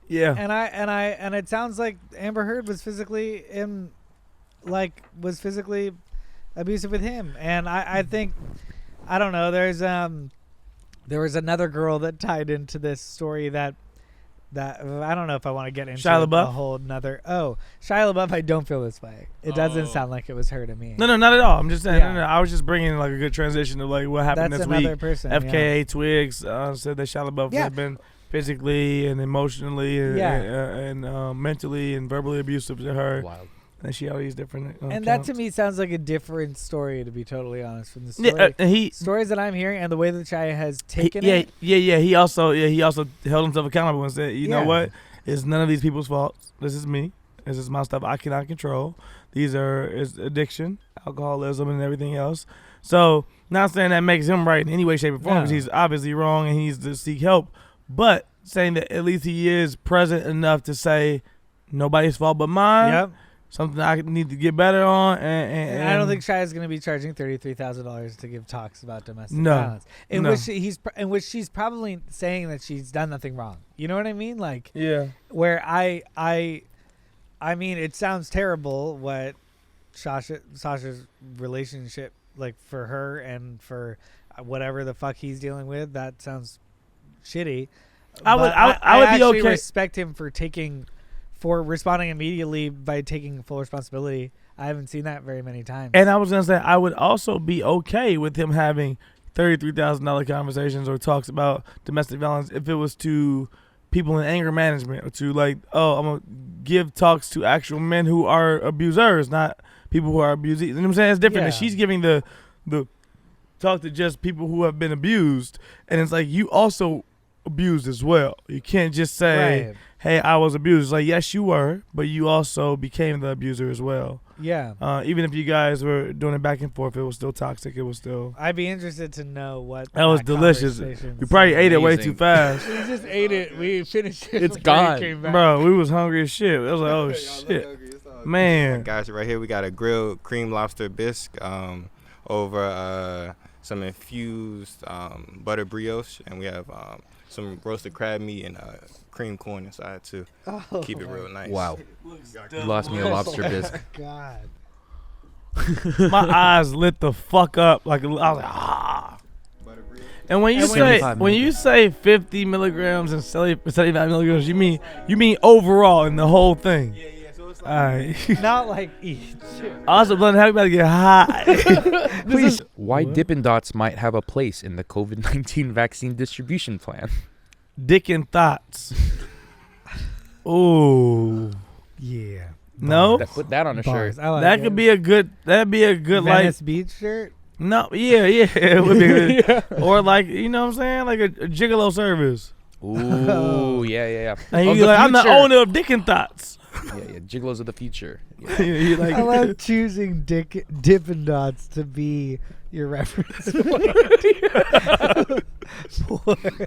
S1: Yeah.
S3: And it sounds like Amber Heard was physically abusive with him. And I think, I don't know, there was another girl that tied into this story that I don't know if I want to get into
S1: Shia LaBeouf?
S3: a whole nother. Oh, Shia LaBeouf, I don't feel this way. It doesn't sound like it was her to me.
S1: No, not at all. I'm just saying.
S3: Yeah.
S1: No. I was just bringing like a good transition of like what happened
S3: That's
S1: this week.
S3: another person.
S1: FKA Twigs said that Shia LaBeouf had been physically and emotionally and mentally and verbally abusive to her.
S2: Wild.
S1: And she all these different
S3: And
S1: accounts.
S3: that to me sounds like a different story, to be totally honest, from the story. Stories that I'm hearing and the way that Shia has taken it.
S1: He also held himself accountable and said, you know
S3: Yeah.
S1: what? It's none of these people's fault. This is me. This is my stuff I cannot control. It's addiction, alcoholism, and everything else. So, not saying that makes him right in any way, shape, or form, because he's obviously wrong and he needs to seek help. But saying that at least he is present enough to say, nobody's fault but mine.
S3: Yep.
S1: Something I need to get better on. And
S3: I don't think Shia is going to be charging $33,000 to give talks about domestic
S1: No.
S3: violence, in which she's probably saying that she's done nothing wrong. You know what I mean? Like,
S1: yeah.
S3: where I mean, it sounds terrible what Sasha's relationship, like, for her and for whatever the fuck he's dealing with. That sounds shitty.
S1: I would be
S3: actually
S1: okay.
S3: respect him for responding immediately by taking full responsibility. I haven't seen that very many times.
S1: And I was going to say, I would also be okay with him having $33,000 conversations or talks about domestic violence if it was to people in anger management or to like, I'm going to give talks to actual men who are abusers, not people who are abused. You know what I'm saying? It's different.
S3: Yeah.
S1: And she's giving the talk to just people who have been abused. And it's like, you also abused as well. You can't just say,
S3: Right.
S1: hey, I was abused. It's like, yes, you were, but you also became the abuser as well.
S3: Yeah.
S1: Even if you guys were doing it back and forth, it was still toxic. It was still.
S3: I'd be interested to know what
S1: That was delicious.
S3: conversation
S1: We probably
S3: said.
S1: ate it way
S2: Amazing.
S1: too fast.
S3: We just ate it. We finished it.
S2: It's
S3: before we
S2: gone.
S3: came back.
S1: Bro, we was hungry as shit. I was like, oh, shit. Man.
S4: Guys, right here we got a grilled cream lobster bisque over some infused butter brioche, and we have some roasted crab meat and cream corn inside too.
S3: Oh,
S4: Keep it real nice.
S2: Wow. You lost me a lobster bisque.
S3: God.
S1: My eyes lit the fuck up. Like, I was like, ah. And when you
S3: And
S1: say
S2: 75
S1: 50 milligrams and 75 milligrams, you mean overall in the whole thing.
S4: Yeah, so it's
S1: All right.
S3: Not like each.
S1: Also, Blunt, how you about to get high?
S3: Please.
S2: Why Dippin' Dots might have a place in the COVID-19 vaccine distribution plan.
S1: Dick and thoughts. Ooh.
S3: Yeah.
S1: No?
S2: Put that on a
S3: Bars.
S2: shirt.
S3: I like
S1: That
S3: it.
S1: could be a good. That'd be a good
S3: Venice Beach shirt.
S1: No, yeah, it would be good. Or like, you know what I'm saying, like a gigolo service.
S2: Ooh, yeah.
S1: And
S2: Of
S1: you
S2: the
S1: like, I'm the
S2: future.
S1: owner of Dick and Thoughts.
S2: Yeah, Gigolos of the future. Yeah.
S1: You like,
S3: I love choosing Dippin' Dots to be your reference.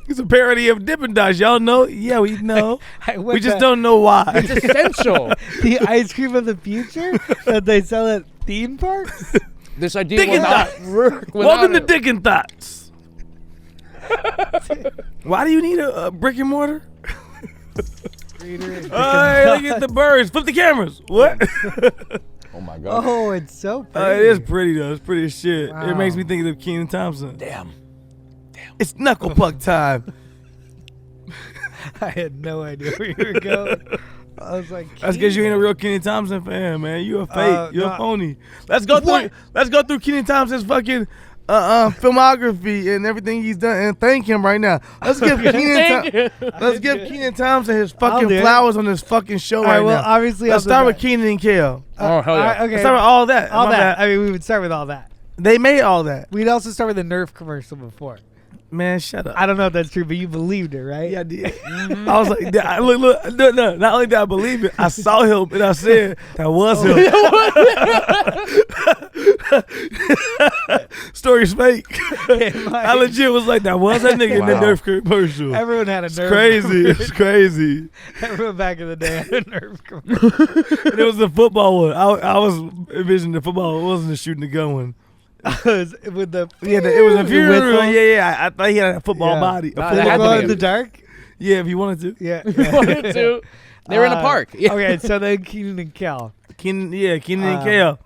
S1: it's a parody of Dippin' Dots. Y'all know? Yeah, we know. We just don't know why.
S2: It's essential.
S3: The ice cream of the future that they sell at theme parks.
S2: This idea
S1: Dick
S2: will
S1: and
S2: not
S1: Dots.
S2: work without
S1: Welcome to
S2: it.
S1: Dick and Thoughts. Why do you need a brick and mortar? Hey, look at the birds. Flip the cameras. What?
S2: Oh my god.
S3: Oh, it's so pretty.
S1: It is pretty though. It's pretty as shit.
S3: Wow.
S1: It makes me think of Kenan Thompson.
S2: Damn.
S1: It's knuckle puck time.
S3: I had no idea where you were going. I was like,
S1: That's because you ain't a real Kenan Thompson fan, man. You a fake. You're
S3: no.
S1: a phony. Let's go through. Let's go through Kenan Thompson's fucking filmography and everything he's done, and thank him right now. Let's give Kenan Thompson his fucking flowers on this fucking show right now.
S3: Obviously,
S1: let's start with Kenan and Kel.
S2: Oh hell yeah!
S3: Okay,
S1: Let's start with all that.
S3: all that. I mean, we would start with all that.
S1: They made all that.
S3: We'd also start with the Nerf commercial before.
S1: Man, shut up.
S3: I don't know if that's true, but you believed it, right?
S1: Yeah, I did. I was like, look, no, not only did I believe it, I saw him and I said, that was him. Story's fake. I legit was like, that was that nigga in the Nerf commercial.
S3: Everyone had a Nerf
S1: crazy. It's crazy.
S3: Everyone back in the day had a Nerf commercial.
S1: And it was the football one. I was envisioning the football. It wasn't the shooting the gun one.
S3: With the
S1: it was a funeral. Yeah. I thought he had a football body.
S2: Nah,
S1: A
S2: that had
S1: football
S2: to
S3: in
S2: be
S3: the dark.
S1: Yeah, if you wanted to.
S3: Yeah,
S2: wanted to. They were in a park. Yeah.
S3: Okay, so then Kenan and Kel.
S1: Kenan and Kel.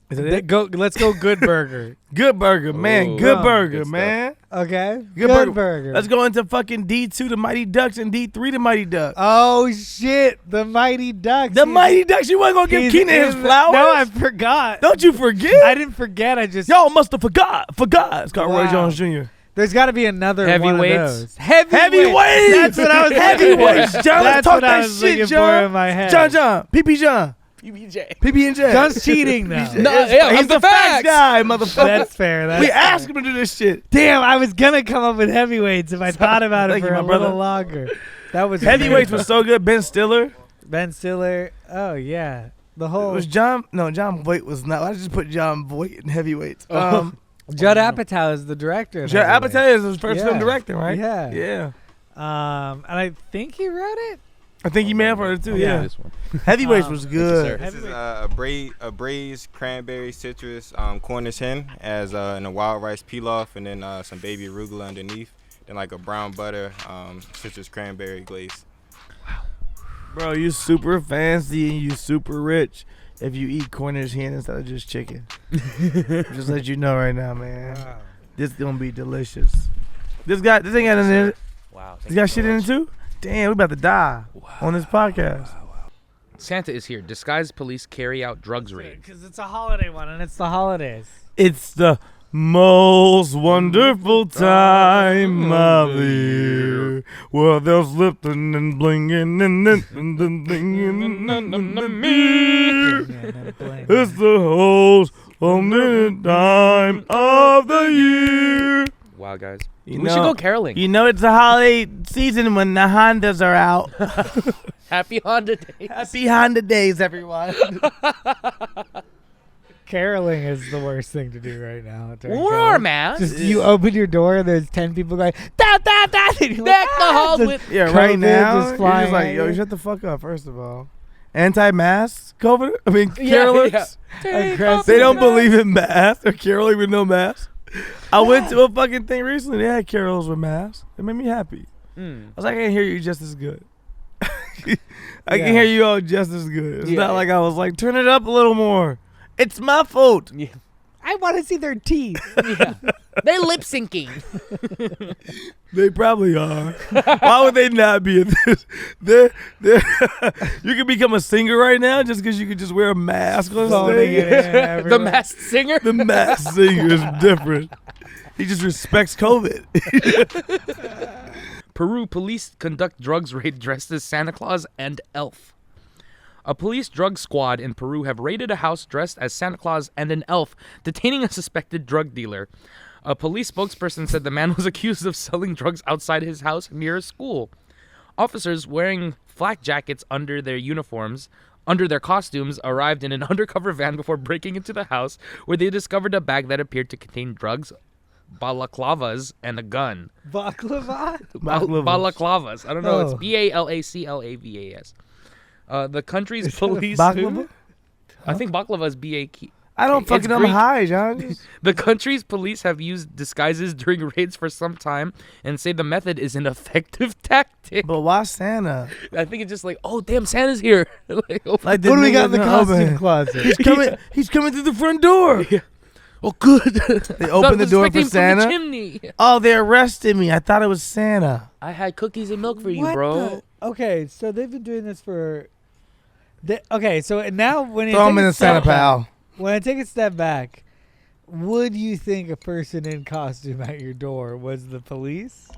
S1: Is that it?
S3: Let's go. Good Burger.
S1: Good Burger, man.
S2: Ooh.
S1: Good Burger,
S2: Good stuff.
S1: man.
S3: Okay.
S1: Good
S3: Burger.
S1: Let's go into fucking D2, the Mighty Ducks, and D3, the Mighty Ducks.
S3: Oh shit, the Mighty Ducks.
S1: The Mighty Ducks. You wasn't gonna give
S3: He's
S1: Kenan his
S3: in
S1: flowers?
S3: No, I forgot.
S1: Don't you forget?
S3: I didn't forget. I just
S1: Y'all must have forgot. It's called Roy
S3: Wow.
S1: Jones Jr.
S3: There's got to be another one of
S2: Heavyweights?
S3: those. Heavyweights.
S1: Heavyweights.
S3: That's what I was
S1: Heavyweights. John, let's
S3: That's
S1: talk
S3: what I
S1: that
S3: was
S1: shit,
S3: looking
S1: John.
S3: for in my head.
S1: John. PP John. PB&J.
S3: John's cheating though.
S1: He's the facts guy, motherfucker.
S3: That's fair.
S1: We asked him to do this shit.
S3: Damn, I was gonna come up with heavyweights if I thought about it
S1: Thank
S3: for
S1: you,
S3: a
S1: my
S3: little
S1: brother.
S3: longer. That was
S1: Heavyweights was so good. Ben Stiller.
S3: Ben Stiller. Oh yeah, the
S1: It
S3: whole
S1: was John Voight was not. I just put John Voight in heavyweights.
S3: Judd Apatow is the director. of
S1: Judd
S3: Heavyweights.
S1: Apatow is his first
S3: Yeah.
S1: film directing, right?
S3: Yeah.
S1: Yeah.
S3: And I think he wrote it.
S1: I think he may have heard it too. Yeah.
S2: This one.
S1: Heavyweights was
S2: sir.
S1: good.
S4: This is a braised cranberry citrus Cornish hen as in a wild rice pilaf, and then some baby arugula underneath. Then like a brown butter citrus cranberry glaze.
S1: Bro, you super fancy and you super rich if you eat Cornish hen instead of just chicken. Just let you know right now, man. This gonna be delicious. This ain't got nothing in it.
S2: Wow.
S1: This got shit in it too? Damn, we about to die on this podcast.
S2: Santa is here. Disguised police carry out drugs raid.
S3: Because it's a holiday one, and it's the holidays.
S1: It's the most wonderful time of the year. Well, there's lifting and blinging and it's the most wonderful time of the year.
S2: Wow, guys.
S1: You
S2: We
S1: know-
S2: should go caroling.
S1: You know it's the holiday season when the Hondas are out.
S2: Happy Honda Day.
S1: Happy Honda days, everyone.
S3: Caroling is the worst thing to do right now. during
S2: War
S3: COVID.
S2: man.
S3: Just you open your door and there's 10 people going da da da. And you're
S2: Deck the
S3: "Ah,"
S2: halls
S3: just
S2: with
S1: Yeah, right
S3: COVID
S1: now,
S3: just
S1: you're
S3: flying
S1: just like,
S3: at
S1: yo,
S3: you.
S1: shut the fuck up, first of all. Anti-mask COVID? I mean,
S2: Yeah,
S1: carolers?
S2: yeah.
S3: Aggressive.
S1: They don't believe in masks or caroling with no mask. I went to a fucking thing recently. They had carols with masks. It made me happy. I was like, I can hear you just as good. I
S3: Yeah.
S1: can hear you all just as good. It's
S2: Yeah.
S1: not like I was like, turn it up a little more. It's my fault.
S2: Yeah.
S3: I want to see their teeth.
S2: Yeah. They're lip syncing.
S1: They probably are. Why would they not be? They're you can become a singer right now just because you could just wear a mask on
S3: Phoning it in
S1: stage.
S2: The
S3: everywhere.
S2: Masked Singer.
S1: The mask singer is different. He just respects COVID.
S2: Peru police conduct drugs raid dressed as Santa Claus and elf. A police drug squad in Peru have raided a house dressed as Santa Claus and an elf, detaining a suspected drug dealer. A police spokesperson said the man was accused of selling drugs outside his house near a school. Officers wearing flak jackets under their costumes, arrived in an undercover van before breaking into the house, where they discovered a bag that appeared to contain drugs, balaclavas, and a gun.
S3: Baklava?
S2: Balaclavas. I don't know. It's
S3: Oh.
S2: Balaclavas. The country's police.
S1: Baklava?
S2: I think baklava is B-A-K.
S1: I don't
S2: It's
S1: fucking know. I'm
S2: Greek.
S1: high, John.
S2: The country's police have used disguises during raids for some time and say the method is an effective tactic.
S1: But why Santa?
S2: I think it's just like, oh, damn, Santa's here. Like, oh,
S1: Like,
S3: What do we got in the
S1: niggas
S3: costume
S1: open.
S3: closet?
S1: He's coming. He's coming through the front door.
S2: oh, good.
S1: They open the door for
S2: From the
S1: Santa.
S2: chimney.
S1: Oh, they arrested me. I thought it was Santa.
S2: I had cookies and milk for you,
S3: What
S2: bro.
S3: the- Okay, so they've been doing this for. Okay, so now when you
S1: Throw him
S3: take
S1: in
S3: a
S1: the Santa
S3: step back-
S1: pal.
S3: When I take a step back, would you think a person in costume at your door was the police?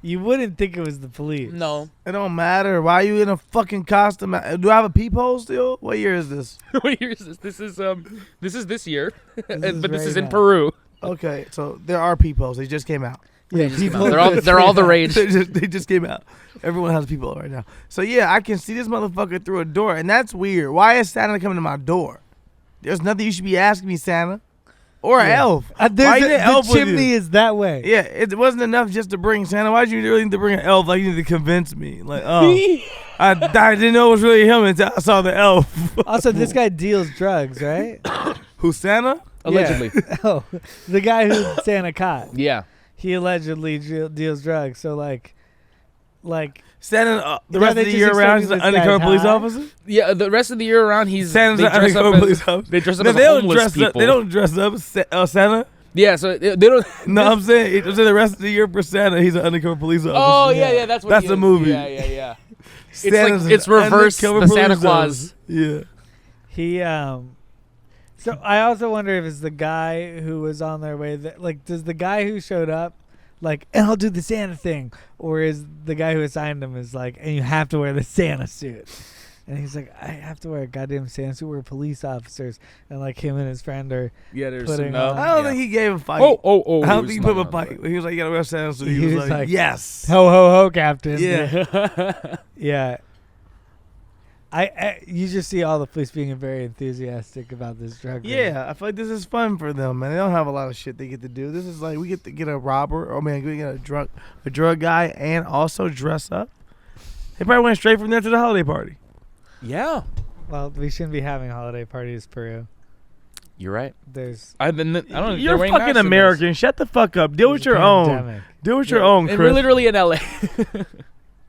S3: You wouldn't think it was the police.
S2: No.
S1: It don't matter. Why are you in a fucking costume? Do I have a peephole still? What year is this?
S2: What year is this? This is this year, but this
S3: right
S2: is in
S3: now.
S2: Peru.
S1: Okay, so there are peepholes. They just came out.
S3: Yeah,
S2: They're all the rage.
S1: They just came out. Everyone has a peephole right now. So yeah, I can see this motherfucker through a door, and that's weird. Why is Santa coming to my door? There's nothing you should be asking me, Santa, or an elf. Why
S3: There's
S1: you need an
S3: the
S1: elf with
S3: chimney
S1: you?
S3: is that way.
S1: Yeah, it wasn't enough just to bring Santa. Why'd you really need to bring an elf? Like you need to convince me. Like, oh, I didn't know it was really him until I saw the elf.
S3: Also, this guy deals drugs, right?
S1: Who's Santa?
S2: Allegedly.
S3: Yeah. Oh, the guy who Santa caught.
S2: Yeah.
S3: He allegedly deals drugs. So like.
S1: Santa, the
S3: Yeah,
S1: rest
S3: they
S1: of the
S3: just
S1: year around,
S3: expecting
S1: he's an
S3: this guy's
S1: undercover police
S3: high.
S1: officer.
S2: Yeah, the rest of the year around,
S1: Santa's
S2: they
S1: an
S2: dress
S1: undercover
S2: up
S1: police
S2: as,
S1: officer.
S2: they dress up
S1: No,
S2: as
S1: they don't
S2: homeless
S1: dress
S2: people.
S1: up. They don't dress up as Santa.
S2: Yeah, so they don't.
S1: No, I'm saying the rest of the year for Santa, he's an undercover police officer.
S2: Oh yeah, that's what.
S1: That's
S2: he
S1: the
S2: is.
S1: movie.
S2: Yeah. It's
S1: Santa's
S2: like it's
S1: an
S2: reverse
S1: undercover
S2: the Santa
S1: police
S2: Claus.
S1: officer. Yeah.
S3: He So I also wonder if it's the guy who was on their way. Does the guy who showed up, and I'll do the Santa thing, or is the guy who assigned him is like, and you have to wear the Santa suit, and he's like, I have to wear a goddamn Santa suit. We're police officers, and him and his friend are.
S2: Yeah, there's
S3: Putting
S2: some.
S3: on-
S1: I don't think he gave a fight.
S2: Oh.
S1: I don't think he put him a fight. He was like, you gotta wear a Santa suit. He was like, yes.
S3: Ho ho ho, Captain.
S1: Yeah.
S3: Yeah. You just see all the police being very enthusiastic about this drug. ring.
S1: Yeah, I feel like this is fun for them, man. They don't have a lot of shit they get to do. This is like we get to get a robber, or we get a drug guy, and also dress up. They probably went straight from there to the holiday party.
S2: Yeah,
S3: Well, we shouldn't be having holiday parties, Peru.
S2: you're right.
S3: There's
S2: I don't know.
S1: You're
S2: they're wearing
S1: fucking
S2: masks in
S1: American. Shut the fuck up. Deal with
S3: there's a
S1: your own.
S3: pandemic.
S1: Deal with
S2: this.
S1: your own,
S2: And
S1: Chris.
S2: we're literally in LA.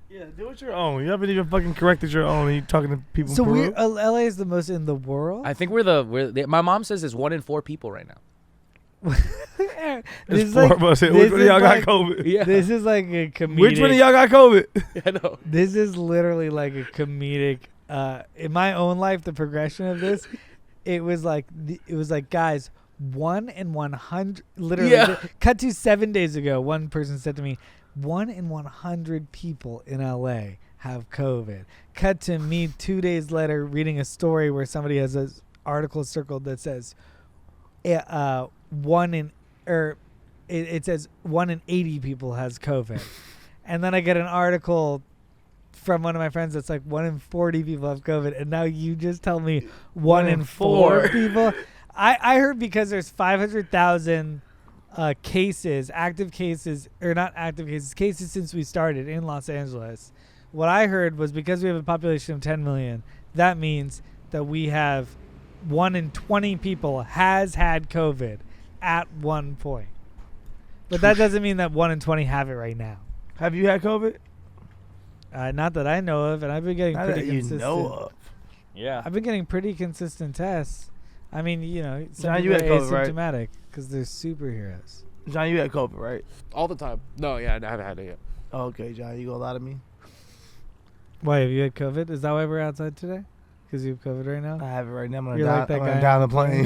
S1: Yeah, deal with your own. You haven't even fucking corrected your own. And you talking to people.
S3: So
S1: in Peru?
S3: LA is the most in the world.
S2: I think my mom says it's 1 in 4 people right now.
S3: This
S1: There's
S3: is
S1: four
S3: like-
S1: of us here.
S3: this
S1: Which one of
S3: is
S1: y'all
S3: like-
S1: got COVID?
S2: Yeah.
S3: This is like a comedic.
S1: Which one of y'all got COVID?
S2: I know.
S3: This is literally like a comedic. In my own life, the progression of this, it was like guys, 1 in 100. Literally,
S2: Yeah.
S3: cut to 7 days ago. One person said to me, 1 in 100 people in LA have COVID. Cut to me 2 days later reading a story where somebody has an article circled that says, it says 1 in 80 people has COVID. And then I get an article from one of my friends that's like 1 in 40 people have COVID. And now you just tell me 1 in 4 people. I heard because there's 500,000 cases, active cases, or not active cases, cases since we started in Los Angeles. What I heard was because we have a population of 10 million, that means that we have 1 in 20 people has had COVID at one point. But that doesn't mean that 1 in 20 have it right now.
S1: Have you had COVID?
S3: Not that I know of, and I've been getting
S1: Not
S3: pretty
S1: that you
S3: consistent.
S1: know of.
S2: Yeah.
S3: I've been getting pretty consistent tests. I mean, some
S1: John, you
S3: people
S1: had
S3: are
S1: COVID, right?
S3: asymptomatic because they're superheroes.
S1: John, you had COVID, right?
S2: All the time. No, yeah, I haven't had it yet.
S1: Oh, okay, John, you gonna lie to me?
S3: Why, have you had COVID? Is that why we're outside today? Because you have COVID right now?
S1: I have it right now. I'm gonna
S3: You're
S1: die.
S3: like that
S1: I'm gonna
S3: guy
S1: die on the
S3: on
S1: plane.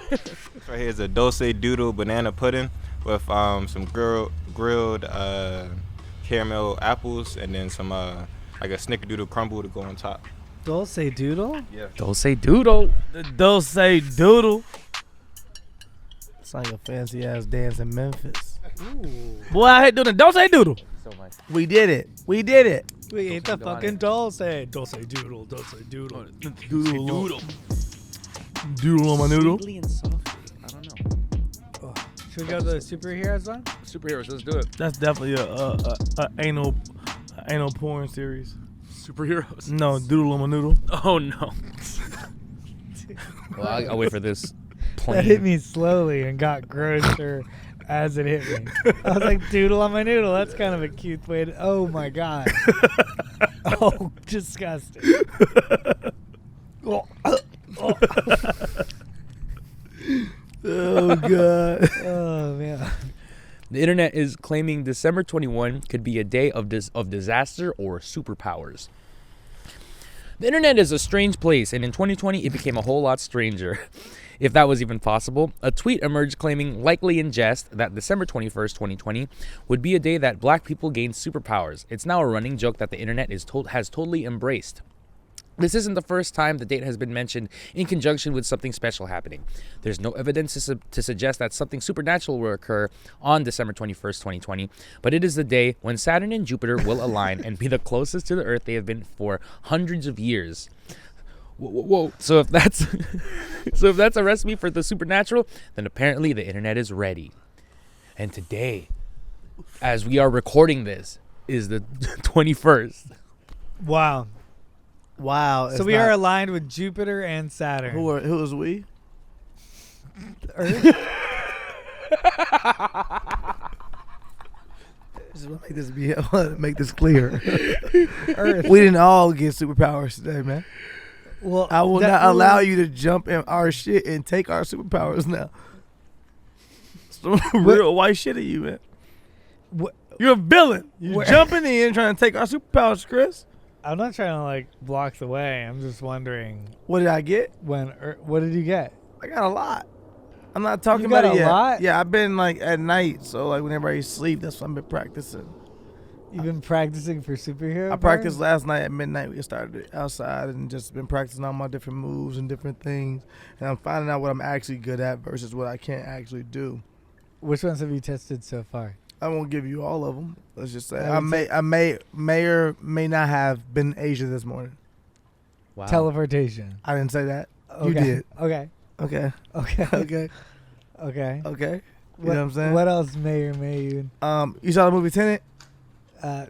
S4: This right here is a dulce doodle banana pudding with some grilled caramel apples and then some like a snickerdoodle crumble to go on top.
S3: Dulce Doodle?
S4: Yeah.
S2: Don't say doodle.
S1: The Dulce Doodle. It's like a fancy ass dance in Memphis.
S3: Ooh.
S1: Boy, I hate doing the Dulce Doodle.
S2: So much.
S1: We did it. We did it.
S3: We ate the
S2: Dulce
S3: fucking Dulce. Dulce Doodle. Dulce Doodle.
S1: Doodle. Doodle on my noodle.
S2: And softly. I don't know.
S3: Should we go to the superheroes one?
S2: Superheroes, let's do it.
S1: That's definitely a anal porn series.
S2: Superheroes.
S1: No, doodle on my noodle.
S2: Oh no. Well, I'll wait for this plane.
S3: That hit me slowly and got grosser as it hit me. I was like, doodle on my noodle. That's kind of a cute way to. Oh my God. Oh, disgusting.
S1: Oh God.
S3: Oh, man.
S2: The internet is claiming December 21 could be a day of disaster or superpowers. The internet is a strange place, and in 2020, it became a whole lot stranger. if that was even possible, a tweet emerged claiming, likely in jest, that December 21st, 2020 would be a day that black people gained superpowers. It's now a running joke that the internet has totally embraced. This isn't the first time the date has been mentioned in conjunction with something special happening. There's no evidence to suggest that something supernatural will occur on December 21st, 2020, but it is the day when Saturn and Jupiter will align and be the closest to the Earth they have been for hundreds of years. Whoa. So if that's a recipe for the supernatural, then apparently the internet is ready. And today, as we are recording this, is the 21st.
S3: Wow. So we are aligned with Jupiter and Saturn.
S1: Who is we?
S3: Earth?
S1: Just want to make this clear.
S3: Earth.
S1: We didn't all get superpowers today, man.
S3: Well,
S1: I will not allow you to jump in our shit and take our superpowers now. Some real white shit at you, man. You're a villain. You're jumping in trying to take our superpowers, Chris.
S3: I'm not trying to block the way. I'm just wondering.
S1: What did I get?
S3: What did you get?
S1: I got a lot. I'm not talking
S3: You got
S1: about it
S3: a
S1: yet.
S3: lot?
S1: Yeah, I've been at night, so whenever I sleep, that's what I've been practicing.
S3: You've been practicing for superhero?
S1: I practiced last night at midnight. We started outside and just been practicing all my different moves and different things, and I'm finding out what I'm actually good at versus what I can't actually do.
S3: Which ones have you tested so far?
S1: I won't give you all of them. Let's just say I may or may not have been Asia this morning.
S2: Wow.
S3: Teleportation.
S1: I didn't say that.
S3: Okay.
S1: You did.
S3: Okay.
S1: Okay.
S3: Okay.
S1: Okay.
S3: Okay.
S1: Okay. You know what I'm saying?
S3: What else may or may you?
S1: You saw the movie Tenet?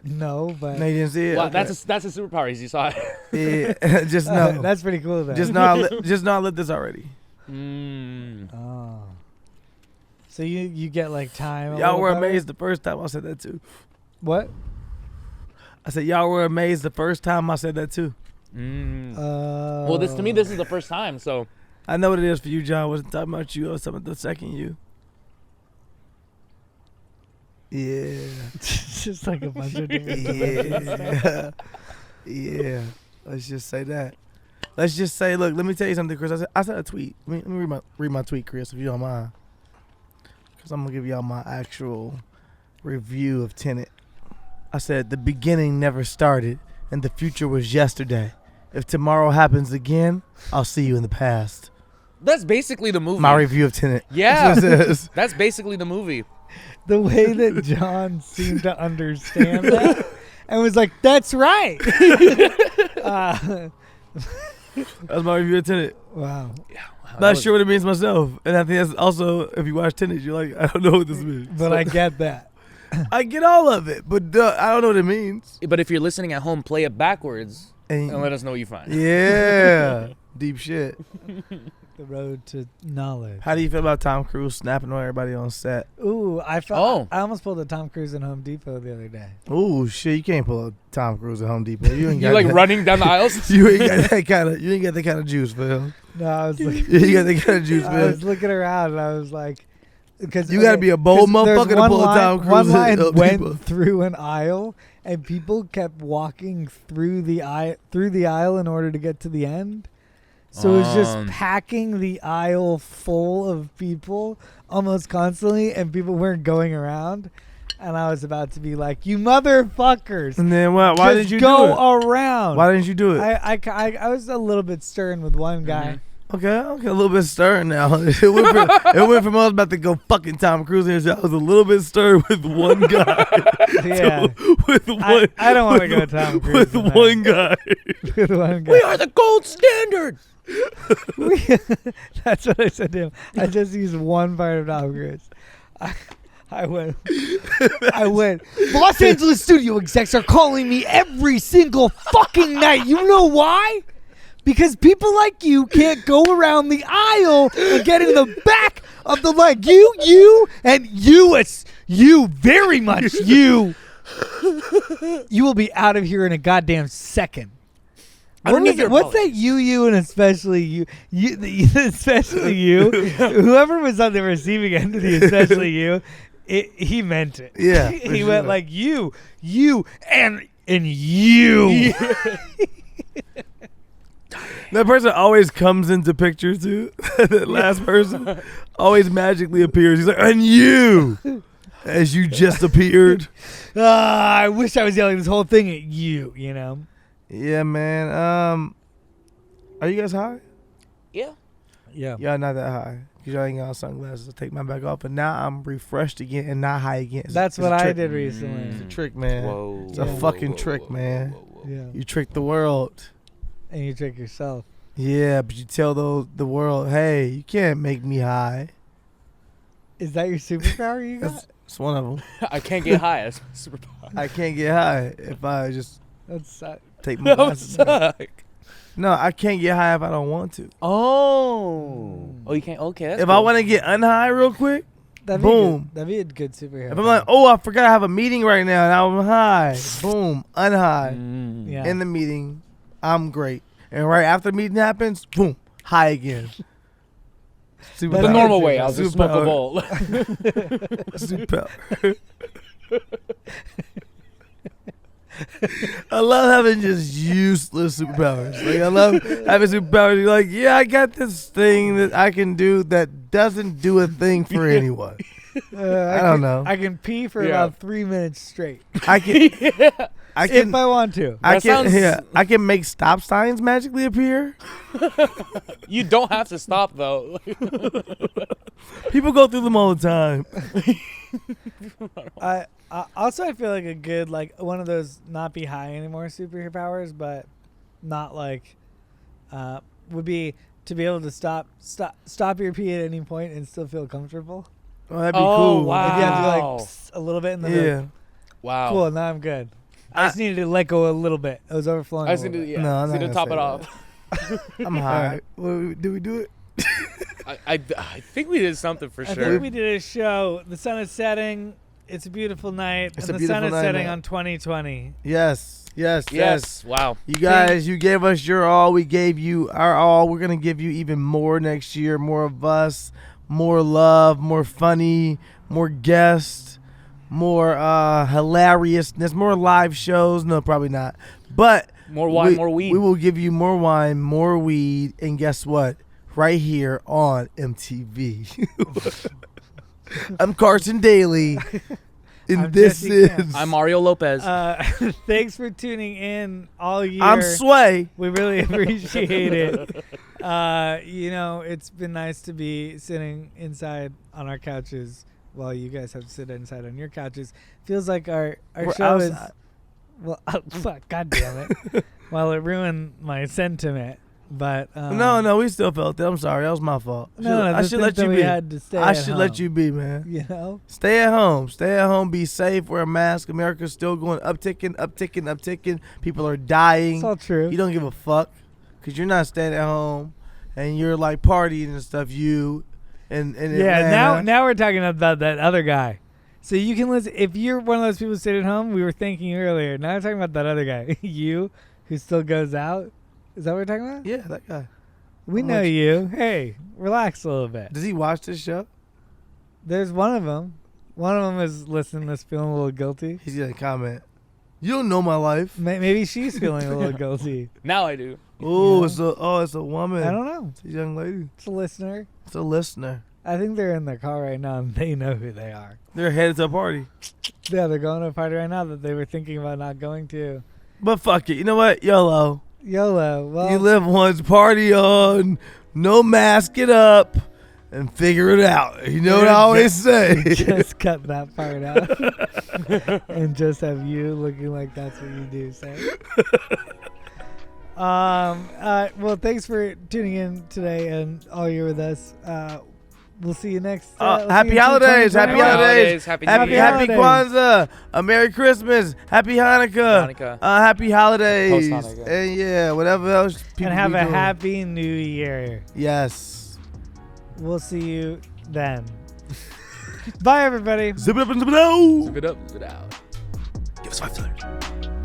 S3: No, but
S1: No, you didn't see it.
S2: Well,
S1: Okay.
S2: that's a superpower. You saw it.
S1: Yeah. Just know.
S3: that's pretty cool though.
S1: Just know I lit this already.
S3: Oh. So you get time.
S1: Y'all were amazed the first time I said that too.
S3: What?
S1: I said y'all were amazed the first time I said that too.
S2: Well, to me, this is the first time, so.
S1: I know what it is for you, John. I wasn't talking about you. I was talking about the second you. Yeah.
S3: Just a bunch of different.
S1: Yeah. Let's just say that. Let's just say, look, let me tell you something, Chris. I said a tweet. Let me read my tweet, Chris, if you don't mind. Because I'm going to give y'all my actual review of Tenet. I said, the beginning never started, and the future was yesterday. If tomorrow happens again, I'll see you in the past.
S2: That's basically the movie.
S1: My review of Tenet.
S2: Yeah.
S1: That's what it is.
S2: That's basically the movie.
S3: The way that John seemed to understand that and was like, that's right.
S1: That's my review of Tenet.
S3: Wow.
S2: Yeah.
S1: Not sure what it means myself. And I think that's also, if you watch Tenet, you're like, I don't know what this means.
S3: But I get that.
S1: I get all of it, but I don't know what it means.
S2: But if you're listening at home, play it backwards
S1: And
S2: and let us know what you find.
S1: yeah. Deep shit.
S3: The road to knowledge.
S1: How do you feel about Tom Cruise snapping on everybody on set?
S3: Ooh, I almost pulled a Tom Cruise in Home Depot the other day.
S1: Ooh, shit, you can't pull a Tom Cruise at Home Depot. You ain't
S2: You
S1: got
S2: like
S1: that,
S2: running down the aisles?
S1: You ain't got that kind of. You ain't got that kind of juice, Phil.
S3: No, I was looking.
S1: You ain't got that kind of juice,
S3: I was
S1: Phil.
S3: looking around and I was like, because
S1: You gotta be a bold motherfucker to pull a Tom Cruise
S3: One
S1: at
S3: line
S1: Home
S3: went
S1: Depot.
S3: through an aisle, and people kept walking through the aisle in order to get to the end. So it was just packing the aisle full of people almost constantly, and people weren't going around. And I was about to be like, "You motherfuckers!"
S1: And then why didn't you do
S3: go
S1: it?
S3: around?
S1: Why didn't you do it?
S3: I was a little bit stern with one guy.
S1: Okay, a little bit stern now. It went from I was about to go fucking Tom Cruise and I was a little bit stern with one guy.
S3: Yeah,
S1: with one.
S3: I don't want to go Tom Cruise
S1: with one guy.
S3: With one guy.
S2: We are the gold standard.
S3: That's what I said to him. I just used one part of Tom Cruise. I went. Los Angeles studio execs are calling me every single fucking night. You know why? Because people like you can't go around the aisle and get in the back of the leg. You very much you. You will be out of here in a goddamn second.
S2: I don't need your
S3: What's
S2: apology.
S3: that you and especially you especially you? Whoever was on the receiving end of the especially you, he meant it.
S1: Yeah,
S3: He
S1: for
S3: went
S1: sure.
S3: like you and you.
S1: That person always comes into picture too. That last person always magically appears. He's like, and you, as you just appeared.
S3: I wish I was yelling this whole thing at you. You know.
S1: Yeah, man. Are you guys high?
S2: Yeah.
S3: Yeah.
S1: Y'all not that high. Cause y'all ain't got sunglasses to take my back off, and now I'm refreshed again and not high again.
S3: That's what I
S1: trick.
S3: did recently.
S1: It's a trick, man.
S2: Whoa.
S1: It's a fucking trick, man.
S3: Yeah.
S1: You trick the world.
S3: And you trick yourself.
S1: Yeah, but you tell the world, hey, you can't make me high.
S3: Is that your superpower you got?
S1: It's one of them.
S2: I can't get high. That's my superpower.
S1: I can't get high if I just
S3: That's
S1: take my
S2: No,
S1: glasses off.
S2: suck.
S1: No, I can't get high if I don't want to.
S2: Oh. Oh, you can't. Okay. That's
S1: If I want to get unhigh real quick, boom.
S3: That'd be a good superhero.
S1: If I'm like, oh, I forgot I have a meeting right now and I'm high, boom, unhigh.
S3: yeah.
S1: In the meeting, I'm great. And right after the meeting happens, boom, high again.
S2: the
S3: That's
S2: normal
S3: good.
S2: way. I'll just smoke a bowl.
S1: Super. I love having just useless superpowers. Like I love having superpowers. You're like, yeah, I got this thing that I can do that doesn't do a thing for anyone. I don't know.
S3: I can pee for
S2: Yeah.
S3: about 3 minutes straight.
S1: I can. I can.
S3: If I want to.
S1: I
S2: That
S1: can.
S2: sounds-
S1: Yeah, I can make stop signs magically appear.
S2: You don't have to stop though.
S1: People go through them all the time.
S3: I also I feel like a good like one of those not be high anymore superpowers, but not like would be to be able to stop your pee at any point and still feel comfortable.
S1: Oh, that'd be
S2: Oh,
S1: cool.
S2: wow.
S3: If you have to like
S2: Wow.
S3: psst a little bit and then
S1: Yeah.
S3: like,
S2: Wow.
S3: cool, now I'm good. I just needed to let go a little bit. It was overflowing.
S2: I
S3: a
S2: just need
S3: little
S2: to,
S3: bit.
S2: yeah,
S1: No, I'm
S2: just need
S1: not
S2: to
S1: gonna
S2: top it
S1: say
S2: off.
S1: I'm high. Do we do it?
S2: I think we did something for
S3: I
S2: sure.
S3: think we did a show. The sun is setting. It's a beautiful night.
S1: It's
S3: and
S1: a
S3: the sun
S1: beautiful
S3: is
S1: night,
S3: setting
S1: man.
S3: on 2020.
S1: Yes. Yes. Yes.
S2: Yes. Wow.
S1: You guys, you gave us your all. We gave you our all. We're gonna give you even more next year. More of us. More love. More funny. More guests. More hilariousness. More live shows. No, probably not. But
S2: More wine, more weed.
S1: We will give you more wine, more weed, and guess what? Right here on MTV. I'm Carson Daly, and
S3: I'm
S1: this
S3: Jesse
S1: is.
S3: Camp.
S2: I'm Mario Lopez.
S3: Thanks for tuning in all year.
S1: I'm Sway.
S3: We really appreciate it. You know, it's been nice to be sitting inside on our couches while you guys have to sit inside on your couches. Feels like our
S1: We're
S3: show
S1: outside.
S3: is. Well, fuck, God damn it. Well, it ruined my sentiment, but.
S1: No, we still felt it. I'm sorry. That was my fault. I should let you
S3: we
S1: be.
S3: had to stay
S1: I
S3: at
S1: should let
S3: home,
S1: you be, man.
S3: You know?
S1: Stay at home. Stay at home. Be safe. Wear a mask. America's still going upticking. People are dying.
S3: It's all true.
S1: You don't give a fuck because you're not staying at home and you're like partying and stuff. You and
S3: Yeah,
S1: Atlanta.
S3: now we're talking about that other guy. So you can listen if you're one of those people who stayed at home. We were thanking you earlier. Now we're talking about that other guy, you, who still goes out. Is that what we're talking about?
S1: Yeah, that guy.
S3: We
S1: How
S3: know
S1: much-
S3: you. Hey, relax a little bit.
S1: Does he watch this show?
S3: There's one of them. One of them is listening. That's feeling a little guilty.
S1: He's gonna comment. You don't know my life.
S3: Maybe she's feeling a little guilty.
S2: now I do.
S1: Oh,
S3: Yeah.
S1: it's a woman.
S3: I don't know.
S1: It's a young lady.
S3: It's a listener.
S1: It's a listener.
S3: I think they're in their car right now and they know who they are.
S1: They're headed to a party.
S3: Yeah, they're going to a party right now that they were thinking about not going to.
S1: But fuck it. You know what? YOLO.
S3: YOLO. Well,
S1: You live once, party on, no mask it up, and figure it out. You know what I always say.
S3: just cut that part out and just have you looking like that's what you do say. Well, thanks for tuning in today and all year with us. We'll see you next. We'll see
S1: Happy
S3: you in
S1: holidays. Happy
S3: 2021.
S1: holidays.
S2: Happy
S1: Happy,
S2: New Year.
S1: happy
S3: holidays.
S1: Kwanzaa. A Merry Christmas. Happy Hanukkah.
S2: Hanukkah.
S1: Happy holidays.
S2: Post-Hanukkah.
S1: And yeah, whatever else people
S3: And have
S1: be
S3: a
S1: doing.
S3: happy new year.
S1: Yes.
S3: We'll see you then. Bye, everybody.
S1: Zip it up and zip it out.
S2: Zip it up, zip it out.
S1: Give us $5.